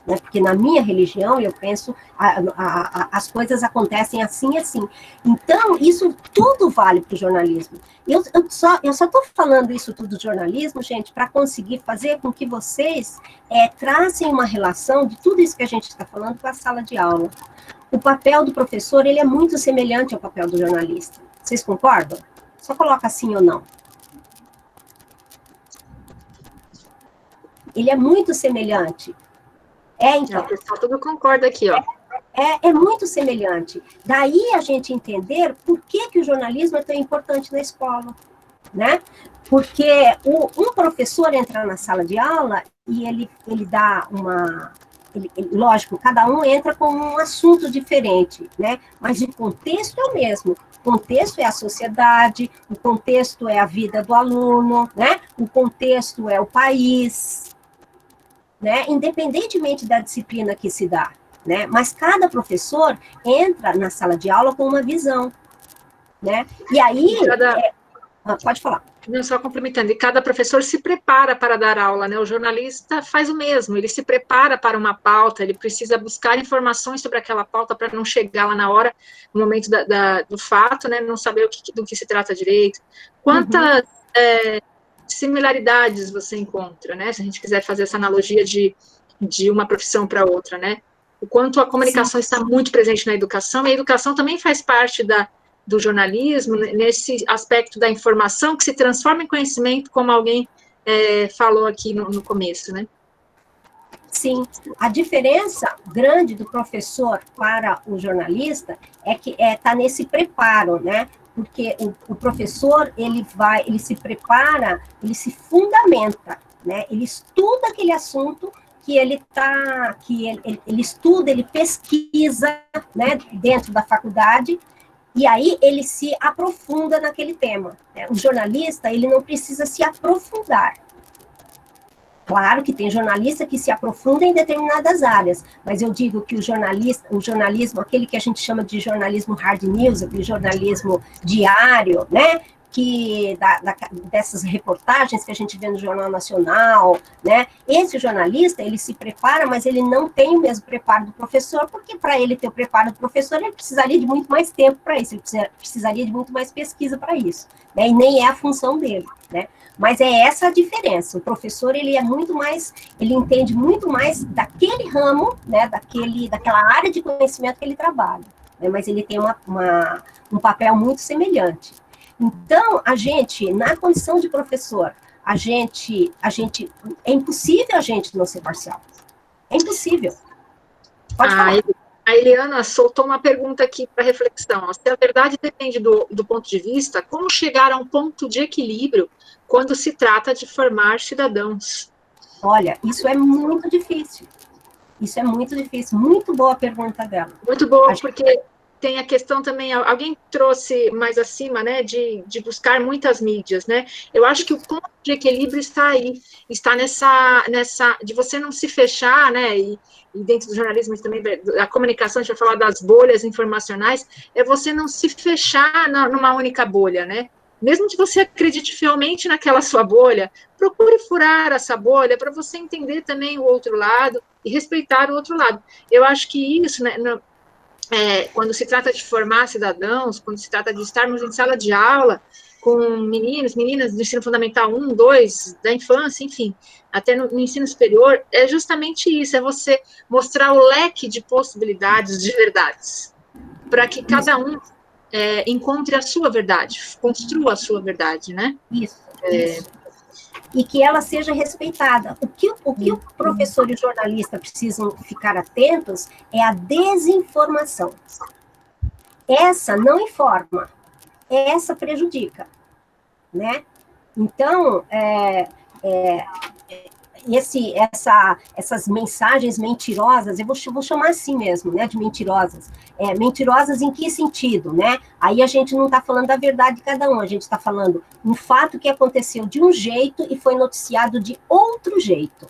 A: Né? Porque na minha religião, eu penso, as coisas acontecem assim e assim. Então, isso tudo vale para o jornalismo. Eu só estou falando isso tudo do jornalismo, gente, para conseguir fazer com que vocês tracem uma relação de tudo isso que a gente está falando com a sala de aula. O papel do professor, ele é muito semelhante ao papel do jornalista. Vocês concordam? Só coloca sim ou não. Ele é muito semelhante. Então.
B: O pessoal todo concorda aqui, ó.
A: É muito semelhante. Daí a gente entender por que o jornalismo é tão importante na escola, né? Porque um professor entrar na sala de aula e ele dá lógico, cada um entra com um assunto diferente, né? Mas o contexto é o mesmo. O contexto é a sociedade, o contexto é a vida do aluno, né? O contexto é o país, né? Independentemente da disciplina que se dá, né? Mas cada professor entra na sala de aula com uma visão, né? E aí... pode falar.
B: Não, só complementando, e cada professor se prepara para dar aula, né? O jornalista faz o mesmo, ele se prepara para uma pauta, ele precisa buscar informações sobre aquela pauta para não chegar lá na hora, no momento do fato, né? Não saber do que se trata direito. Quantas similaridades você encontra, né? Se a gente quiser fazer essa analogia de uma profissão para outra, né? O quanto a comunicação está muito presente na educação, e a educação também faz parte do jornalismo, nesse aspecto da informação que se transforma em conhecimento, como alguém falou aqui no começo, né?
A: Sim, a diferença grande do professor para o jornalista é que está nesse preparo, né? Porque o professor, ele se prepara, ele se fundamenta, né? Ele estuda aquele assunto que ele estuda, ele pesquisa, né, dentro da faculdade, e aí ele se aprofunda naquele tema, né? O jornalista, ele não precisa se aprofundar. Claro que tem jornalista que se aprofunda em determinadas áreas, mas eu digo que o jornalismo, aquele que a gente chama de jornalismo hard news, aquele jornalismo diário, né, que dessas reportagens que a gente vê no Jornal Nacional, né, esse jornalista, ele se prepara, mas ele não tem o mesmo preparo do professor, porque para ele ter o preparo do professor, ele precisaria de muito mais tempo para isso, ele precisaria de muito mais pesquisa para isso, né, e nem é a função dele, né. Mas é essa a diferença. O professor, ele entende muito mais daquele ramo, né, daquela área de conhecimento que ele trabalha, né, mas ele tem um papel muito semelhante. Então, a gente, na condição de professor, é impossível a gente não ser parcial. É impossível. Pode falar.
B: A Eliana soltou uma pergunta aqui para reflexão. Se a verdade depende do ponto de vista, como chegar a um ponto de equilíbrio quando se trata de formar cidadãos?
A: Olha, isso é muito difícil. Isso é muito difícil. Muito boa a pergunta dela.
B: Muito boa, porque tem a questão também, alguém trouxe mais acima, né, de buscar muitas mídias, né? Eu acho que o ponto de equilíbrio está aí, está nessa de você não se fechar, né, e dentro do jornalismo também, da comunicação, a gente vai falar das bolhas informacionais, é você não se fechar numa única bolha, né? Mesmo que você acredite fielmente naquela sua bolha, procure furar essa bolha para você entender também o outro lado e respeitar o outro lado. Eu acho que isso, né, quando se trata de formar cidadãos, quando se trata de estarmos em sala de aula com meninos, meninas do ensino fundamental 1, 2, da infância, enfim, até no ensino superior, é justamente isso, é você mostrar o leque de possibilidades de verdades, para que cada um encontre a sua verdade, construa a sua verdade, né?
A: Isso. E que ela seja respeitada. O que o professor e o jornalista precisam ficar atentos é a desinformação. Essa não informa, essa prejudica, né? Então, essas mensagens mentirosas, eu vou chamar assim mesmo, né, de mentirosas. Mentirosas em que sentido, né? Aí a gente não está falando da verdade de cada um, a gente está falando um fato que aconteceu de um jeito e foi noticiado de outro jeito.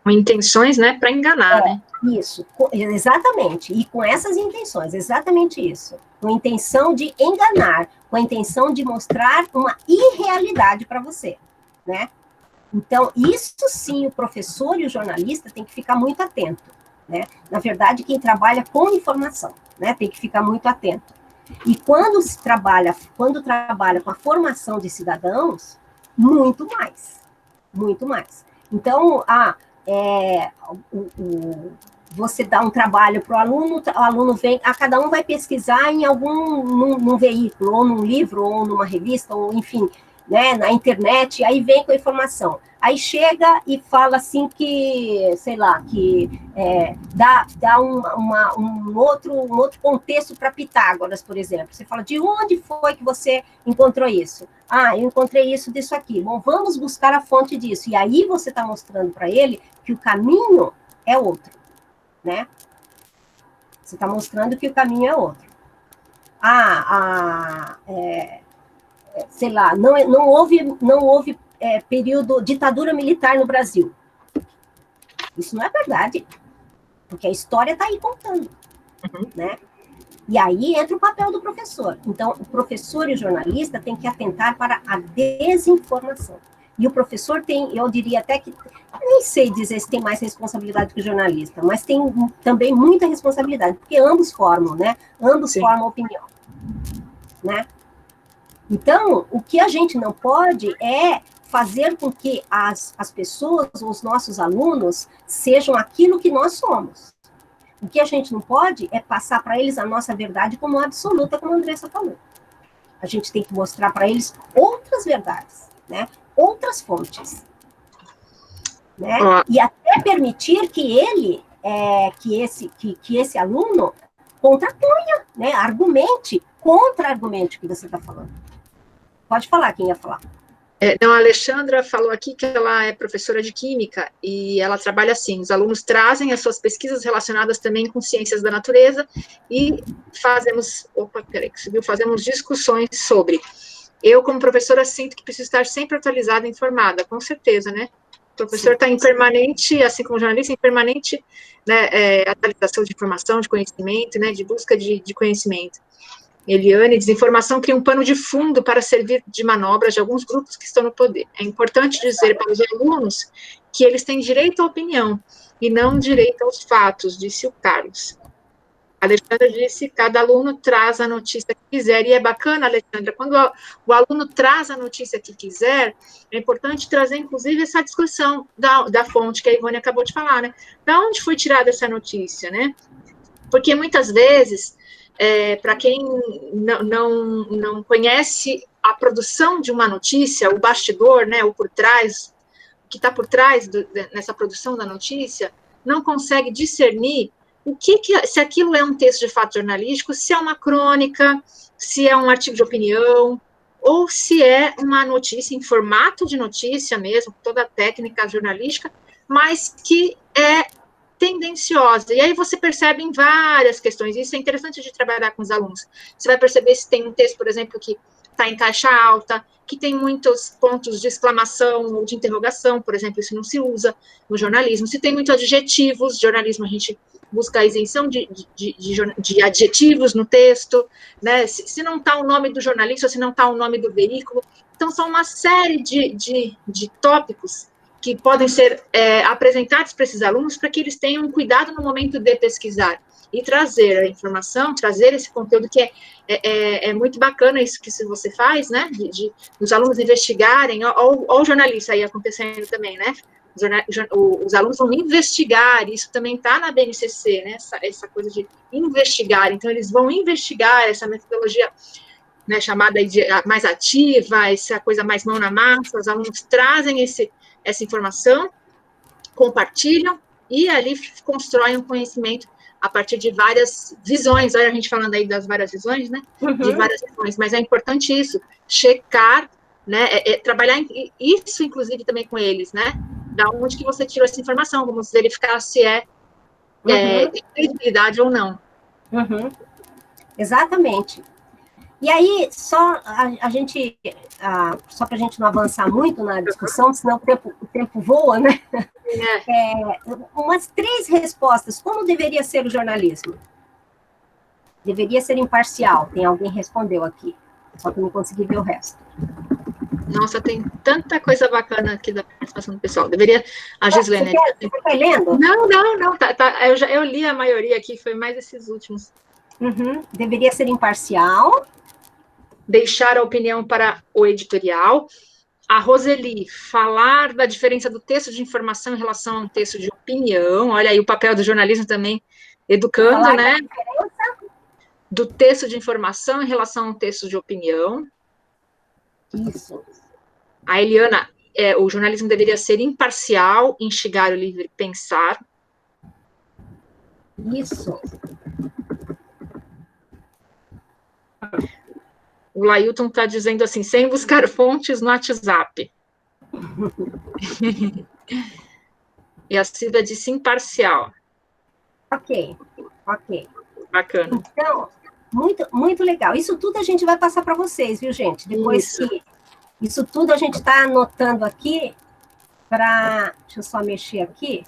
B: Com intenções, né, para enganar, né?
A: Isso, exatamente, e com essas intenções, exatamente isso. Com a intenção de enganar, com a intenção de mostrar uma irrealidade para você, né? Então, isso sim, o professor e o jornalista tem que ficar muito atento, né? Na verdade, quem trabalha com informação, né, tem que ficar muito atento. E quando trabalha com a formação de cidadãos, muito mais, muito mais. Então, você dá um trabalho para o aluno vem, cada um vai pesquisar em num veículo, ou num livro, ou numa revista, ou enfim, né, na internet, aí vem com a informação. Aí chega e fala assim que, sei lá, que dá um outro contexto para Pitágoras, por exemplo. Você fala, de onde foi que você encontrou isso? Ah, eu encontrei isso disso aqui. Bom, vamos buscar a fonte disso. E aí você está mostrando para ele que o caminho é outro. né? Você está mostrando que o caminho é outro. Sei lá, não houve período ditadura militar no Brasil. Isso não é verdade, porque a história está aí contando, né? E aí entra o papel do professor. Então, o professor e o jornalista têm que atentar para a desinformação. E o professor tem, eu diria até que, nem sei dizer se tem mais responsabilidade que o jornalista, mas tem também muita responsabilidade, porque ambos formam, né? Ambos formam opinião, né? Então, o que a gente não pode é fazer com que as pessoas, os nossos alunos, sejam aquilo que nós somos. O que a gente não pode é passar para eles a nossa verdade como absoluta, como a Andressa falou. A gente tem que mostrar para eles outras verdades, né? Outras fontes, né? E até permitir que ele, que esse aluno contraponha, né? Argumente, contra-argumente o que você está falando. Pode falar, quem ia falar.
B: Então, a Alexandra falou aqui que ela é professora de Química e ela trabalha assim, os alunos trazem as suas pesquisas relacionadas também com ciências da natureza e fazemos discussões sobre. Eu, como professora, sinto que preciso estar sempre atualizada e informada, com certeza, né? O professor está em permanente, assim como o jornalista, em permanente, né, atualização de informação, de conhecimento, né, de busca de conhecimento. Eliane, desinformação cria um pano de fundo para servir de manobra de alguns grupos que estão no poder. É importante dizer para os alunos que eles têm direito à opinião e não direito aos fatos, disse o Carlos. A Alexandra disse, cada aluno traz a notícia que quiser, e é bacana, Alexandra, quando o aluno traz a notícia que quiser, é importante trazer, inclusive, essa discussão da fonte que a Ivone acabou de falar, né? Da onde foi tirada essa notícia, né? Porque, muitas vezes, para quem não conhece a produção de uma notícia, o bastidor, né, o por trás, o que está por trás nessa produção da notícia, não consegue discernir se aquilo é um texto de fato jornalístico, se é uma crônica, se é um artigo de opinião, ou se é uma notícia em formato de notícia mesmo, toda a técnica jornalística, mas que é tendenciosa. E aí você percebe em várias questões, isso é interessante de trabalhar com os alunos. Você vai perceber se tem um texto, por exemplo, que está em caixa alta, que tem muitos pontos de exclamação ou de interrogação, por exemplo, isso não se usa no jornalismo. Se tem muitos adjetivos, jornalismo a gente busca a isenção de adjetivos no texto, né? Se não está o nome do jornalista, se não está o nome do veículo. Então, são uma série de tópicos que podem ser apresentados para esses alunos para que eles tenham cuidado no momento de pesquisar e trazer a informação, trazer esse conteúdo que é muito bacana isso que você faz, né, de os alunos investigarem, ou o jornalista aí acontecendo também, né, os alunos vão investigar, isso também está na BNCC, né, essa coisa de investigar, então eles vão investigar essa metodologia, né, chamada de mais ativa, essa coisa mais mão na massa, os alunos trazem essa informação, compartilham e ali constroem um conhecimento a partir de várias visões. Olha a gente falando aí das várias visões, né? De várias visões, mas é importante isso, checar, né? Trabalhar isso, inclusive, também com eles, né? Da onde que você tirou essa informação, vamos verificar se tem credibilidade ou não.
A: Exatamente. E aí, só para a gente não avançar muito na discussão, senão o tempo voa, né? Umas 3 respostas. Como deveria ser o jornalismo? Deveria ser imparcial. Tem alguém respondeu aqui, só que eu não consegui ver o resto.
B: Nossa, tem tanta coisa bacana aqui da participação do pessoal. Deveria, a Gislene...
A: Você está lendo?
B: Não, eu li a maioria aqui, foi mais esses últimos.
A: Deveria ser imparcial.
B: Deixar a opinião para o editorial. A Roseli, falar da diferença do texto de informação em relação a um texto de opinião. Olha aí o papel do jornalismo também, educando, falar, né? Do texto de informação em relação a um texto de opinião.
A: Isso.
B: A Eliana, o jornalismo deveria ser imparcial, instigar o livre pensar.
A: Isso.
B: O Lailton está dizendo assim, sem buscar fontes no WhatsApp. E a Silvia disse imparcial.
A: Ok, ok.
B: Bacana.
A: Então, muito, muito legal. Isso tudo a gente vai passar para vocês, viu, gente? Depois
B: Isso.
A: que... Isso tudo a gente está anotando aqui para... Deixa eu só mexer aqui.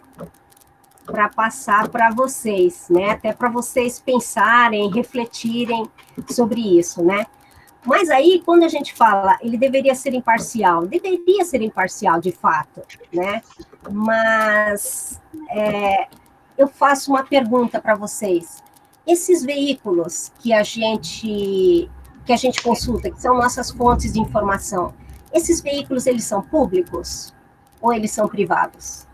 A: Para passar para vocês, né? Até para vocês pensarem, refletirem sobre isso, né? Mas aí, quando a gente fala, ele deveria ser imparcial de fato, né? Mas eu faço uma pergunta para vocês. Esses veículos que a gente consulta, que são nossas fontes de informação, esses veículos, eles são públicos ou eles são privados?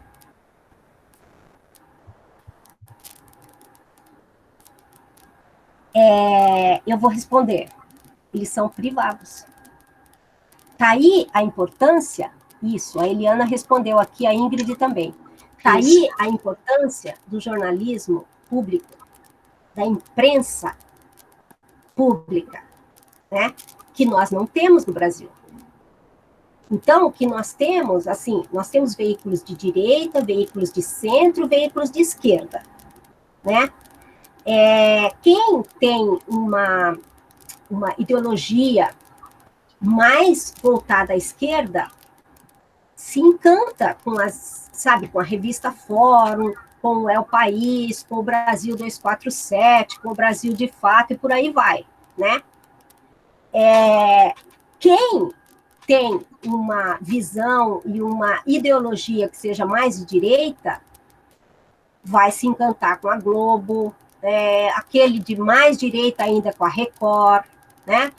A: Eu vou responder. Eles são privados. Tá aí a importância, isso, a Eliana respondeu aqui, a Ingrid também. Tá aí a importância do jornalismo público, da imprensa pública, né? Que nós não temos no Brasil. Então, o que nós temos, assim, nós temos veículos de direita, veículos de centro, veículos de esquerda, né? Quem tem uma ideologia mais voltada à esquerda se encanta com com a revista Fórum, com o El País, com o Brasil 247, com o Brasil de Fato, e por aí vai, né? Quem tem uma visão e uma ideologia que seja mais de direita vai se encantar com a Globo, aquele de mais direita ainda com a Record, né?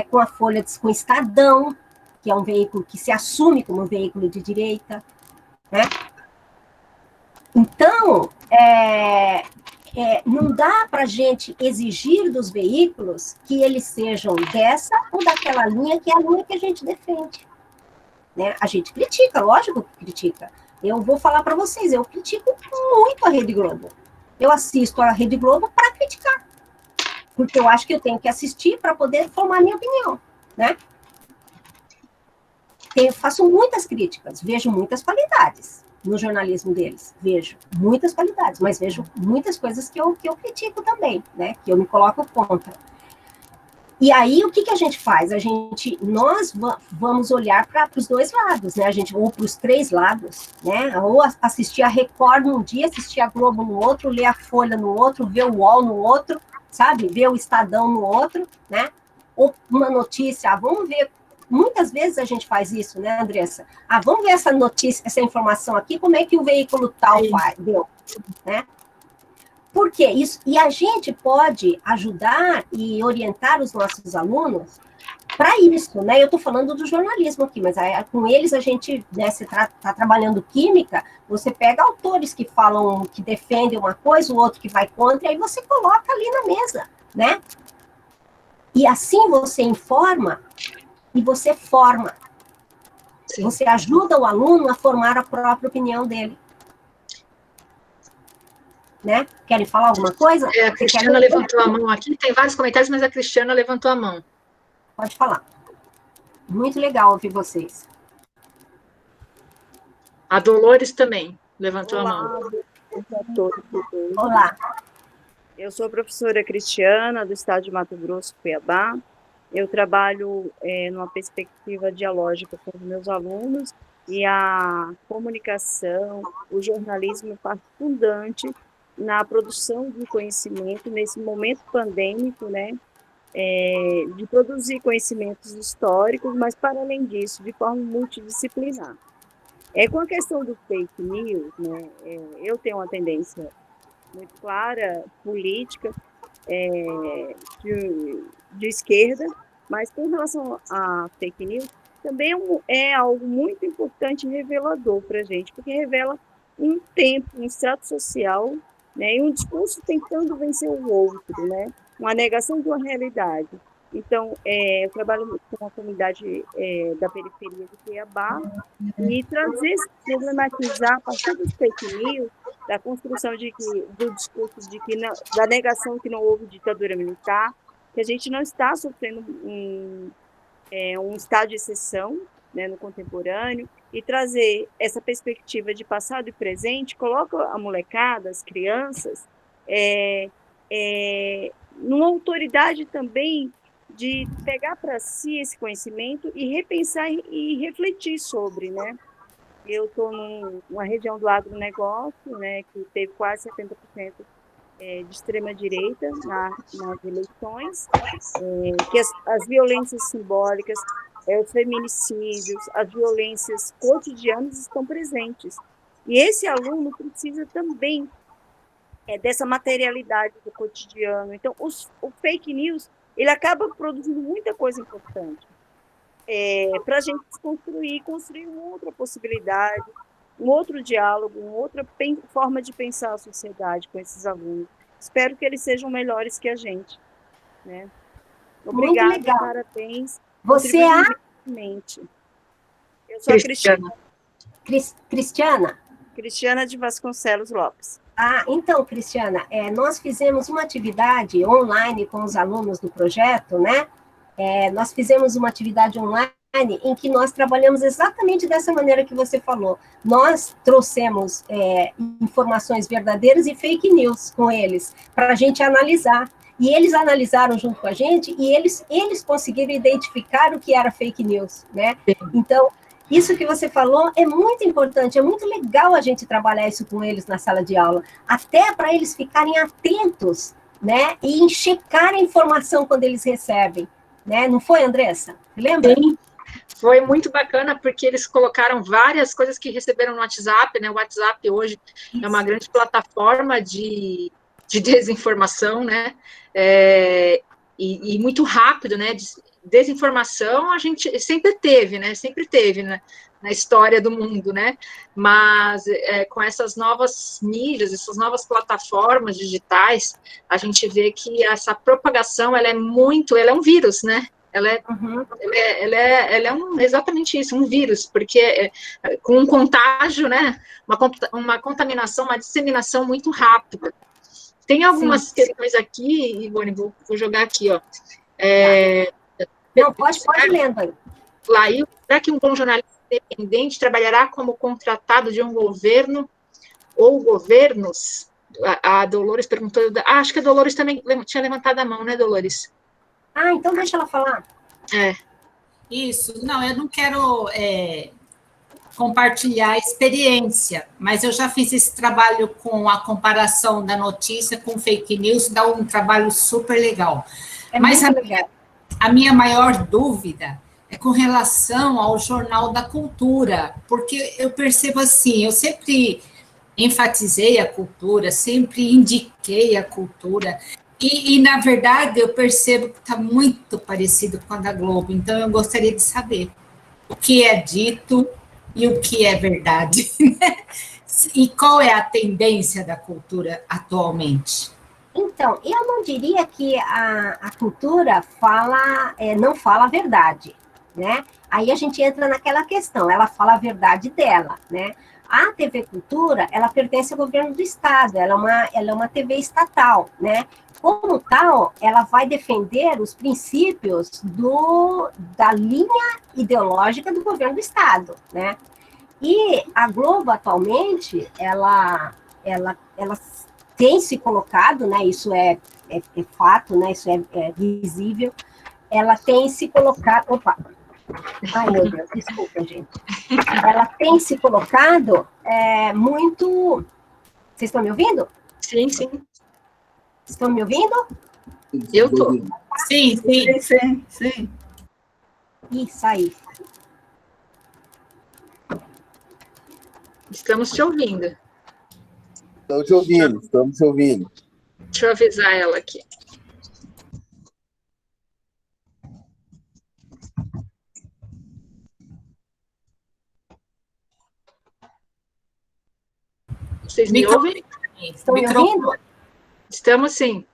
A: Com a Folha, com o Estadão, que é um veículo que se assume como um veículo de direita, né? Então, não dá para a gente exigir dos veículos que eles sejam dessa ou daquela linha, que é a linha que a gente defende, né? A gente critica, lógico que critica. Eu vou falar para vocês, eu critico muito a Rede Globo. Eu assisto a Rede Globo para criticar, porque eu acho que eu tenho que assistir para poder formar minha opinião, né? Faço muitas críticas, vejo muitas qualidades no jornalismo deles, vejo muitas qualidades, mas vejo muitas coisas que eu critico também, né? Que eu me coloco contra. E aí, o que a gente faz? Nós vamos olhar para os dois lados, né? Ou para os três lados, né? Ou assistir a Record num dia, assistir a Globo no outro, ler a Folha no outro, ver o UOL no outro, sabe? Ver o Estadão no outro, né? Ou uma notícia, vamos ver. Muitas vezes a gente faz isso, né, Andressa? Vamos ver essa notícia, essa informação aqui, como é que o veículo tal deu, né? Por quê? Isso, e a gente pode ajudar e orientar os nossos alunos para isso, né? Eu estou falando do jornalismo aqui, mas com eles a gente, né, você está trabalhando química, você pega autores que falam, que defendem uma coisa, o outro que vai contra, e aí você coloca ali na mesa, né? E assim você informa e você forma. Sim. Você ajuda o aluno a formar a própria opinião dele. Né? Querem falar alguma coisa?
B: A Cristiana levantou a mão aqui, tem vários comentários, mas a Cristiana levantou a mão.
A: Pode falar. Muito legal ouvir vocês.
B: A Dolores também levantou a mão.
A: Olá.
J: Eu sou a professora Cristiana, do estado de Mato Grosso, Cuiabá. Eu trabalho numa perspectiva dialógica com os meus alunos, e a comunicação, o jornalismo é parte fundante na produção de conhecimento nesse momento pandêmico, né, de produzir conhecimentos históricos, mas, para além disso, de forma multidisciplinar. Com a questão do fake news, né, eu tenho uma tendência muito clara, política, de esquerda, mas com relação a fake news, também é algo muito importante e revelador para a gente, porque revela um tempo, um extrato social, né, e um discurso tentando vencer o outro, né, uma negação de uma realidade. Então, eu trabalho com a comunidade da periferia de Cuiabá, e problematizar a partir dos fake news, da construção do discurso da negação que não houve ditadura militar, que a gente não está sofrendo um estado de exceção, né, no contemporâneo, e trazer essa perspectiva de passado e presente, coloca a molecada, as crianças, numa autoridade também de pegar para si esse conhecimento e repensar e refletir sobre, né? Eu estou numa região do agronegócio, né, que teve quase 70% de extrema-direita nas eleições, que as violências simbólicas, os feminicídios, as violências cotidianas estão presentes. E esse aluno precisa também dessa materialidade do cotidiano. Então, o fake news, ele acaba produzindo muita coisa importante para a gente construir uma outra possibilidade, um outro diálogo, uma outra forma de pensar a sociedade com esses alunos. Espero que eles sejam melhores que a gente, né? Obrigada,
A: muito legal.
J: Parabéns.
A: Você é a...
J: Eu sou a Cristiana.
A: Cristiana?
J: Cristiana de Vasconcelos Lopes.
A: Ah, então, Cristiana, nós fizemos uma atividade online com os alunos do projeto, né? Nós fizemos uma atividade online em que nós trabalhamos exatamente dessa maneira que você falou. Nós trouxemos informações verdadeiras e fake news com eles, para a gente analisar. E eles analisaram junto com a gente, e eles conseguiram identificar o que era fake news, né? Então, isso que você falou é muito importante, é muito legal a gente trabalhar isso com eles na sala de aula, até para eles ficarem atentos, né? E checar a informação quando eles recebem, né? Não foi, Andressa? Lembra?
B: Sim. Foi muito bacana, porque eles colocaram várias coisas que receberam no WhatsApp, né? O WhatsApp hoje é uma grande plataforma de desinformação, né? E muito rápido, né? Desinformação a gente sempre teve, né? Sempre teve, né? Na história do mundo, né? Mas com essas novas mídias, essas novas plataformas digitais, a gente vê que essa propagação, ela é um vírus, né? Ela é exatamente isso, um vírus, porque com um contágio, né? Uma contaminação, uma disseminação muito rápida. Tem algumas questões aqui, Ivone, vou jogar aqui, ó.
A: Não, pode ler, Ivone.
B: Laís, será que um bom jornalista independente trabalhará como contratado de um governo ou governos? A Dolores perguntou. Acho que a Dolores também tinha levantado a mão, né, Dolores?
A: Ah, então deixa ela falar.
K: Isso. Não, eu não quero compartilhar a experiência, mas eu já fiz esse trabalho com a comparação da notícia com fake news, dá um trabalho super legal. Mas a minha maior dúvida é com relação ao Jornal da Cultura, porque eu percebo assim, eu sempre enfatizei a cultura, sempre indiquei a cultura, e na verdade, eu percebo que está muito parecido com a da Globo, então eu gostaria de saber o que é dito e o que é verdade, né? E qual é a tendência da cultura atualmente?
A: Então, eu não diria que a cultura não fala a verdade, né? Aí a gente entra naquela questão, ela fala a verdade dela, né? A TV Cultura, ela pertence ao governo do Estado, ela é uma TV estatal, né? Como tal, ela vai defender os princípios da linha ideológica do governo do Estado, né? E a Globo, atualmente, ela tem se colocado, né? Isso é fato, né? Isso é visível. Ela tem se colocado... Opa! Ai, meu Deus, desculpa, gente. Ela tem se colocado muito... Vocês estão me ouvindo?
B: Sim, sim.
A: Estão me ouvindo?
B: Eu estou.
I: Sim.
A: Isso aí.
B: Estamos te ouvindo.
L: Estamos te ouvindo.
B: Deixa eu avisar ela aqui. Vocês me ouvem?
A: Estão me ouvindo?
B: Estamos sim.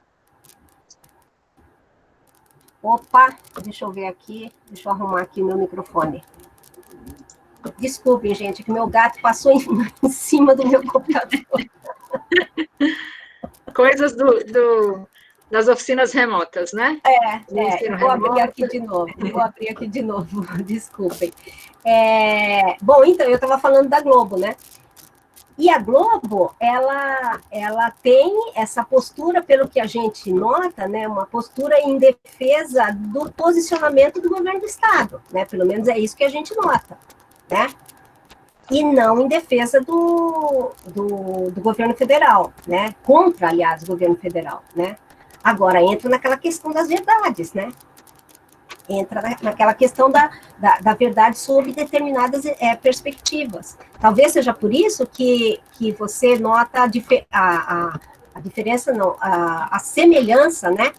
A: Opa, deixa eu ver aqui. Deixa eu arrumar aqui o meu microfone. Desculpem, gente, que meu gato passou em cima do meu computador.
B: Coisas das oficinas remotas, né?
A: Eu vou abrir aqui de novo. Desculpem. Bom, então, eu estava falando da Globo, né? E a Globo, ela tem essa postura, pelo que a gente nota, né, uma postura em defesa do posicionamento do governo do Estado, né, pelo menos é isso que a gente nota, né, e não em defesa do governo federal, né, contra, aliás, o governo federal, né. Agora, entra naquela questão das verdades, né, entra naquela questão da verdade sobre determinadas perspectivas. Talvez seja por isso que você nota a diferença, não, a semelhança, né,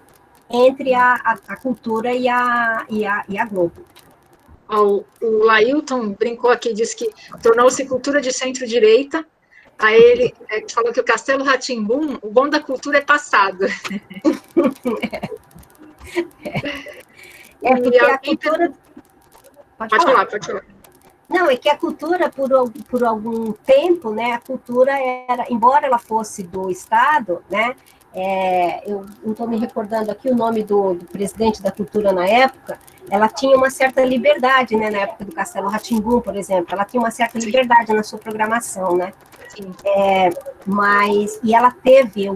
A: entre a cultura e a Globo.
B: O Lailton brincou aqui, disse que tornou-se cultura de centro-direita. Aí ele falou que o Castelo Rá-Tim-Bum, o bom da cultura é passado.
A: É porque a cultura...
B: Pode falar.
A: Não, é que a cultura, por algum tempo, né, a cultura era, embora ela fosse do Estado, né, eu não estou me recordando aqui o nome do presidente da cultura na época, ela tinha uma certa liberdade, né, na época do Castelo Rá-Tim-Bum, por exemplo, ela tinha uma certa liberdade na sua programação, né, e ela teve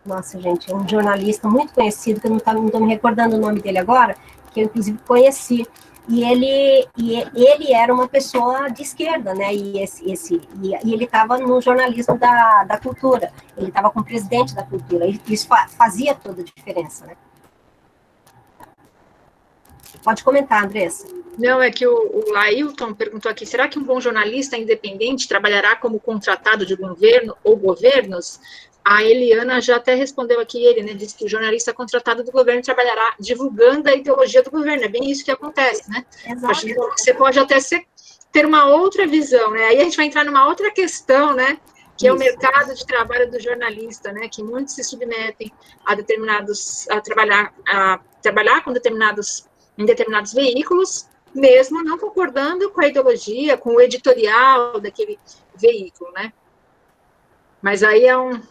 A: nossa, gente, é um jornalista muito conhecido, que eu não estou me recordando o nome dele agora, que eu, inclusive, conheci. E ele era uma pessoa de esquerda, né? E ele estava no jornalismo da cultura. Ele estava com o presidente da cultura. E isso fazia toda a diferença, né? Pode comentar, Andressa.
B: Não, é que o Lailton perguntou aqui, será que um bom jornalista independente trabalhará como contratado de governo ou governos? A Eliana já até respondeu aqui, né, disse que o jornalista contratado do governo trabalhará divulgando a ideologia do governo, é bem isso que acontece, né?
A: Exato.
B: Você pode até ter uma outra visão, né? Aí a gente vai entrar numa outra questão, né, que é o mercado de trabalho do jornalista, né, que muitos se submetem a trabalhar com em determinados veículos, mesmo não concordando com a ideologia, com o editorial daquele veículo, né? Mas aí é uma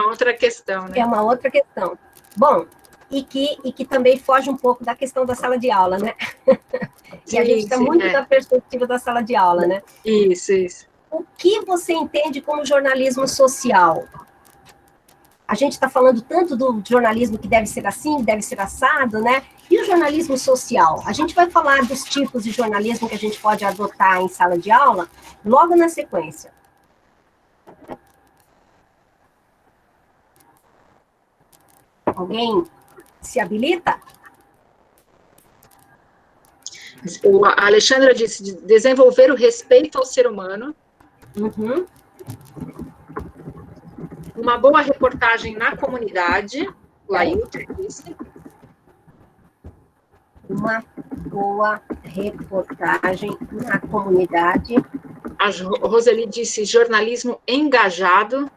B: outra questão, né?
A: É uma outra questão. Bom, e que também foge um pouco da questão da sala de aula, né? E a gente está muito na perspectiva da sala de aula, né?
B: Isso.
A: O que você entende como jornalismo social? A gente está falando tanto do jornalismo que deve ser assim, deve ser assado, né? E o jornalismo social? A gente vai falar dos tipos de jornalismo que a gente pode adotar em sala de aula logo na sequência. Alguém se habilita?
B: A Alexandra disse, desenvolver o respeito ao ser humano.
A: Uhum.
B: Uma boa reportagem na comunidade. Lailton disse.
A: Uma boa reportagem na comunidade.
B: A Roseli disse jornalismo engajado.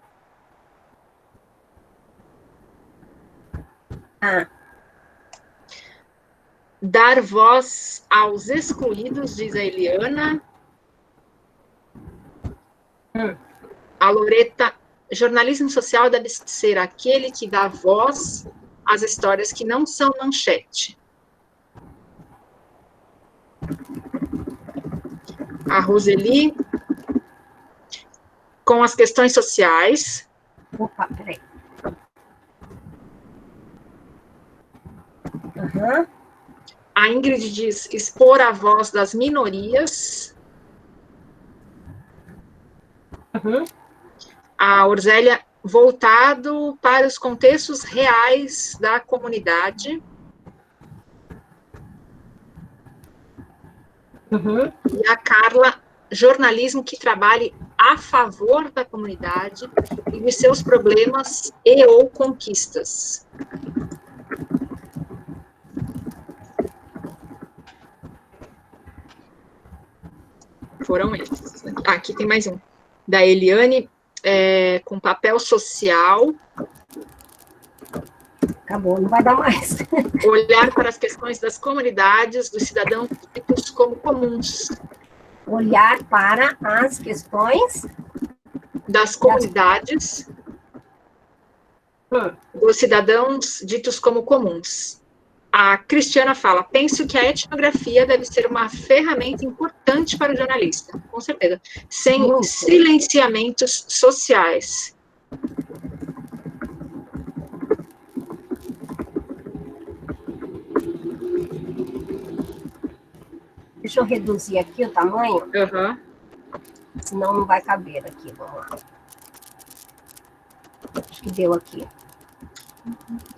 B: Dar voz aos excluídos, diz a Eliana. A Loreta, jornalismo social deve ser aquele que dá voz às histórias que não são manchete. A Roseli, com as questões sociais.
A: Opa, peraí. Uhum.
B: A Ingrid diz expor a voz das minorias.
A: Uhum.
B: A Orzélia, voltado para os contextos reais da comunidade.
A: Uhum.
B: E a Carla, jornalismo que trabalhe a favor da comunidade e dos seus problemas e ou conquistas. Foram esses. Aqui tem mais um. Da Eliane, com papel social.
A: Acabou, não vai dar mais.
B: Olhar para as questões das comunidades, dos cidadãos típicos como comuns.
A: Olhar para as questões
B: das comunidades, dos cidadãos ditos como comuns. A Cristiana fala, penso que a etnografia deve ser uma ferramenta importante para o jornalista, com certeza, sem silenciamentos sociais.
A: Deixa eu reduzir aqui o tamanho, senão não vai caber aqui, vamos lá. Acho que deu aqui.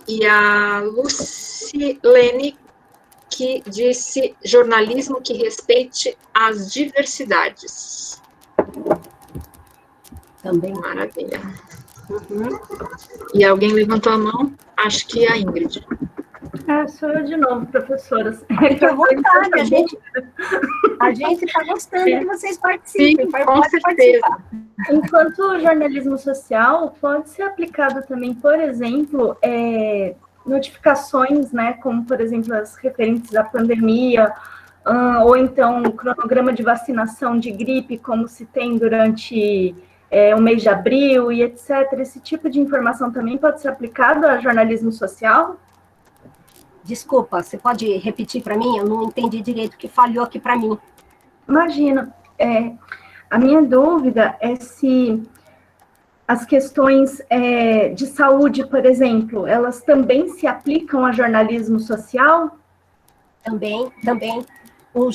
B: E a Lucilene, que disse jornalismo que respeite as diversidades.
A: Também.
B: Maravilha. E alguém levantou a mão? Acho que é a Ingrid.
H: Sou eu de novo, professora.
A: Fique à vontade, a gente está gostando que vocês participem.
B: Sim, com certeza.
H: Enquanto jornalismo social pode ser aplicado também, por exemplo, notificações, né, como, por exemplo, as referentes à pandemia, ou então o cronograma de vacinação de gripe, como se tem durante o mês de abril e etc. Esse tipo de informação também pode ser aplicado a jornalismo social?
A: Desculpa, você pode repetir para mim? Eu não entendi direito o que falhou aqui para mim.
H: Imagina, a minha dúvida é se as questões de saúde, por exemplo, elas também se aplicam a jornalismo social?
A: Também. O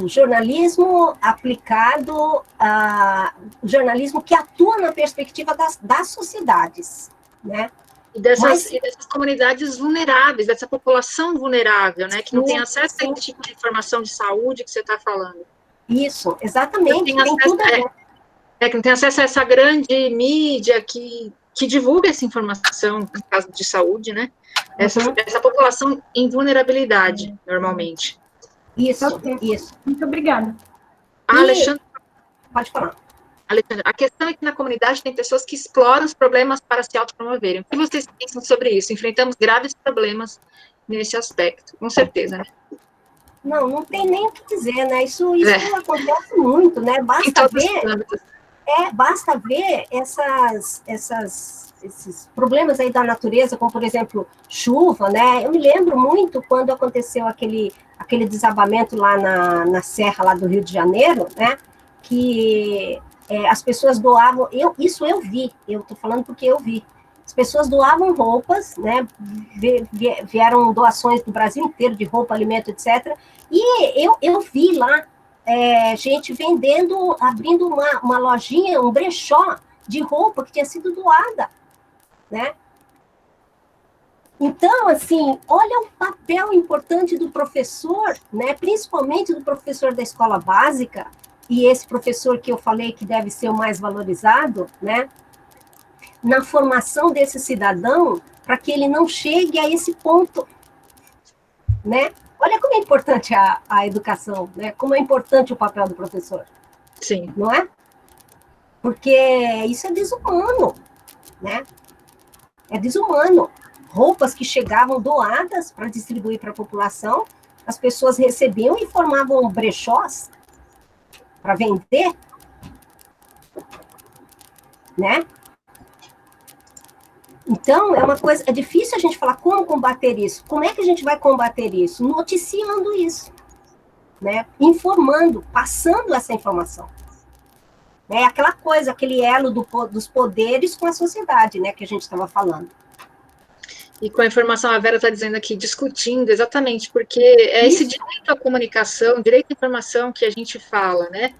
A: jornalismo aplicado, o jornalismo que atua na perspectiva das sociedades, né?
B: E dessas comunidades vulneráveis, dessa população vulnerável, né, que não tem acesso a esse tipo de informação de saúde que você está falando.
A: Isso, exatamente.
B: Tem tudo a ver. Que não tem acesso a essa grande mídia que divulga essa informação, no caso de saúde, né? Essa população em vulnerabilidade, normalmente.
A: Isso.
H: Muito obrigada.
B: Alexandre,
A: pode falar.
B: Alexandre, a questão é que na comunidade tem pessoas que exploram os problemas para se autopromoverem. O que vocês pensam sobre isso? Enfrentamos graves problemas nesse aspecto, com certeza, né?
A: Não tem nem o que dizer, né? Isso acontece muito, né? Basta ver esses problemas aí da natureza, como, por exemplo, chuva, né? Eu me lembro muito quando aconteceu aquele desabamento lá na serra lá do Rio de Janeiro, né? Que as pessoas doavam, isso eu vi, eu estou falando porque eu vi. As pessoas doavam roupas, né? Vieram doações do Brasil inteiro de roupa, alimento, etc. E eu vi lá gente vendendo, abrindo uma lojinha, um brechó de roupa que tinha sido doada, né? Então, assim, olha o papel importante do professor, né? Principalmente do professor da escola básica, e esse professor que eu falei que deve ser o mais valorizado, né? Na formação desse cidadão, para que ele não chegue a esse ponto, né? Olha como é importante a educação, né? Como é importante o papel do professor.
B: Sim.
A: Não é? Porque isso é desumano, né? É desumano. Roupas que chegavam doadas para distribuir para a população, as pessoas recebiam e formavam brechós para vender, né? Então, é difícil a gente falar como combater isso. Como é que a gente vai combater isso? Noticiando isso, né? Informando, passando essa informação. É aquela coisa, aquele elo dos poderes com a sociedade, né, que a gente estava falando.
B: E com a informação, a Vera está dizendo aqui, discutindo, exatamente, porque é esse direito à comunicação, direito à informação que a gente fala, né?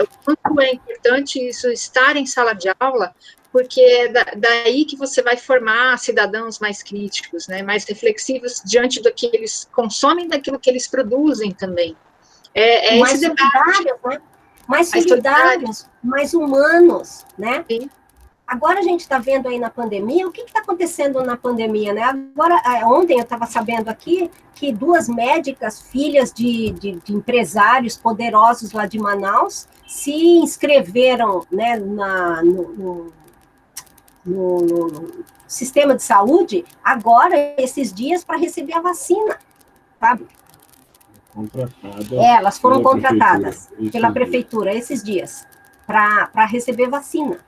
B: O quanto é importante isso estar em sala de aula, porque é daí que você vai formar cidadãos mais críticos, né? Mais reflexivos diante do que eles consomem, daquilo que eles produzem também.
A: Mais
B: esse debate.
A: Né? Mais solidários, mais humanos, né? Sim. Agora a gente está vendo aí na pandemia, o que está acontecendo na pandemia, né? Agora, ontem eu estava sabendo aqui que 2 médicas, filhas de empresários poderosos lá de Manaus, se inscreveram, né, no sistema de saúde, agora, esses dias, para receber a vacina, sabe? Elas foram contratadas pela prefeitura esses dias, para receber vacina.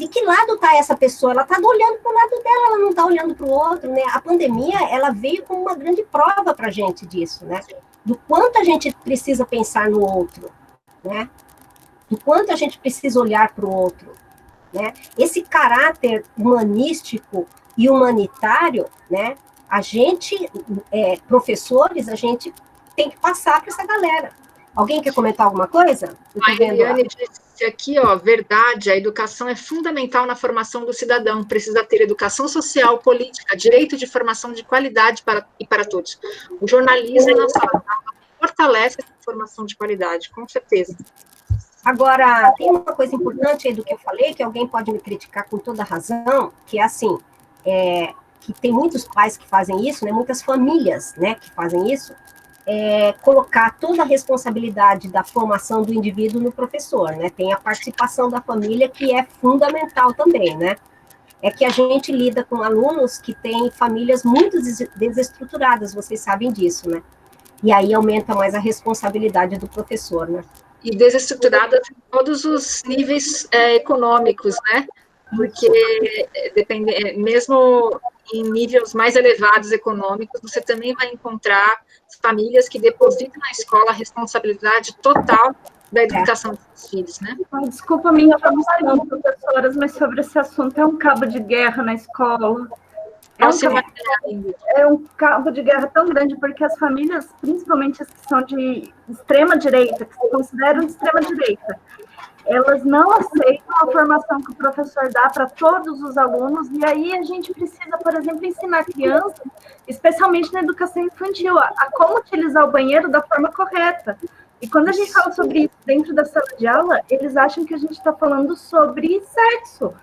A: de que lado está essa pessoa? Ela está olhando para o lado dela, ela não está olhando para o outro, né? A pandemia, ela veio como uma grande prova para a gente disso, né? Do quanto a gente precisa pensar no outro, né? Do quanto a gente precisa olhar para o outro, né? Esse caráter humanístico e humanitário, né? A gente, professores, a gente tem que passar para essa galera. Alguém quer comentar alguma coisa?
B: A Eliane disse aqui, ó, verdade, a educação é fundamental na formação do cidadão, precisa ter educação social, política, direito de formação de qualidade para todos. O jornalismo na sala de aula fortalece essa formação de qualidade, com certeza.
A: Agora, tem uma coisa importante aí do que eu falei, que alguém pode me criticar com toda razão, que é assim, que tem muitos pais que fazem isso, né, muitas famílias, né, que fazem isso, colocar toda a responsabilidade da formação do indivíduo no professor, né? Tem a participação da família que é fundamental também, né? É que a gente lida com alunos que têm famílias muito desestruturadas, vocês sabem disso, né? E aí aumenta mais a responsabilidade do professor, né?
B: E desestruturadas em todos os níveis econômicos, né? Porque mesmo em níveis mais elevados econômicos, você também vai encontrar famílias que depositam na escola a responsabilidade total da educação dos filhos, né?
H: Desculpa a minha interrupção, professoras, mas sobre esse assunto é um cabo de guerra na escola. É um cabo de guerra tão grande, porque as famílias, principalmente as que são de extrema-direita, que se consideram de extrema-direita, elas não aceitam a formação que o professor dá para todos os alunos, e aí a gente precisa, por exemplo, ensinar crianças, especialmente na educação infantil, a como utilizar o banheiro da forma correta. E quando a gente fala sobre isso dentro da sala de aula, eles acham que a gente está falando sobre sexo.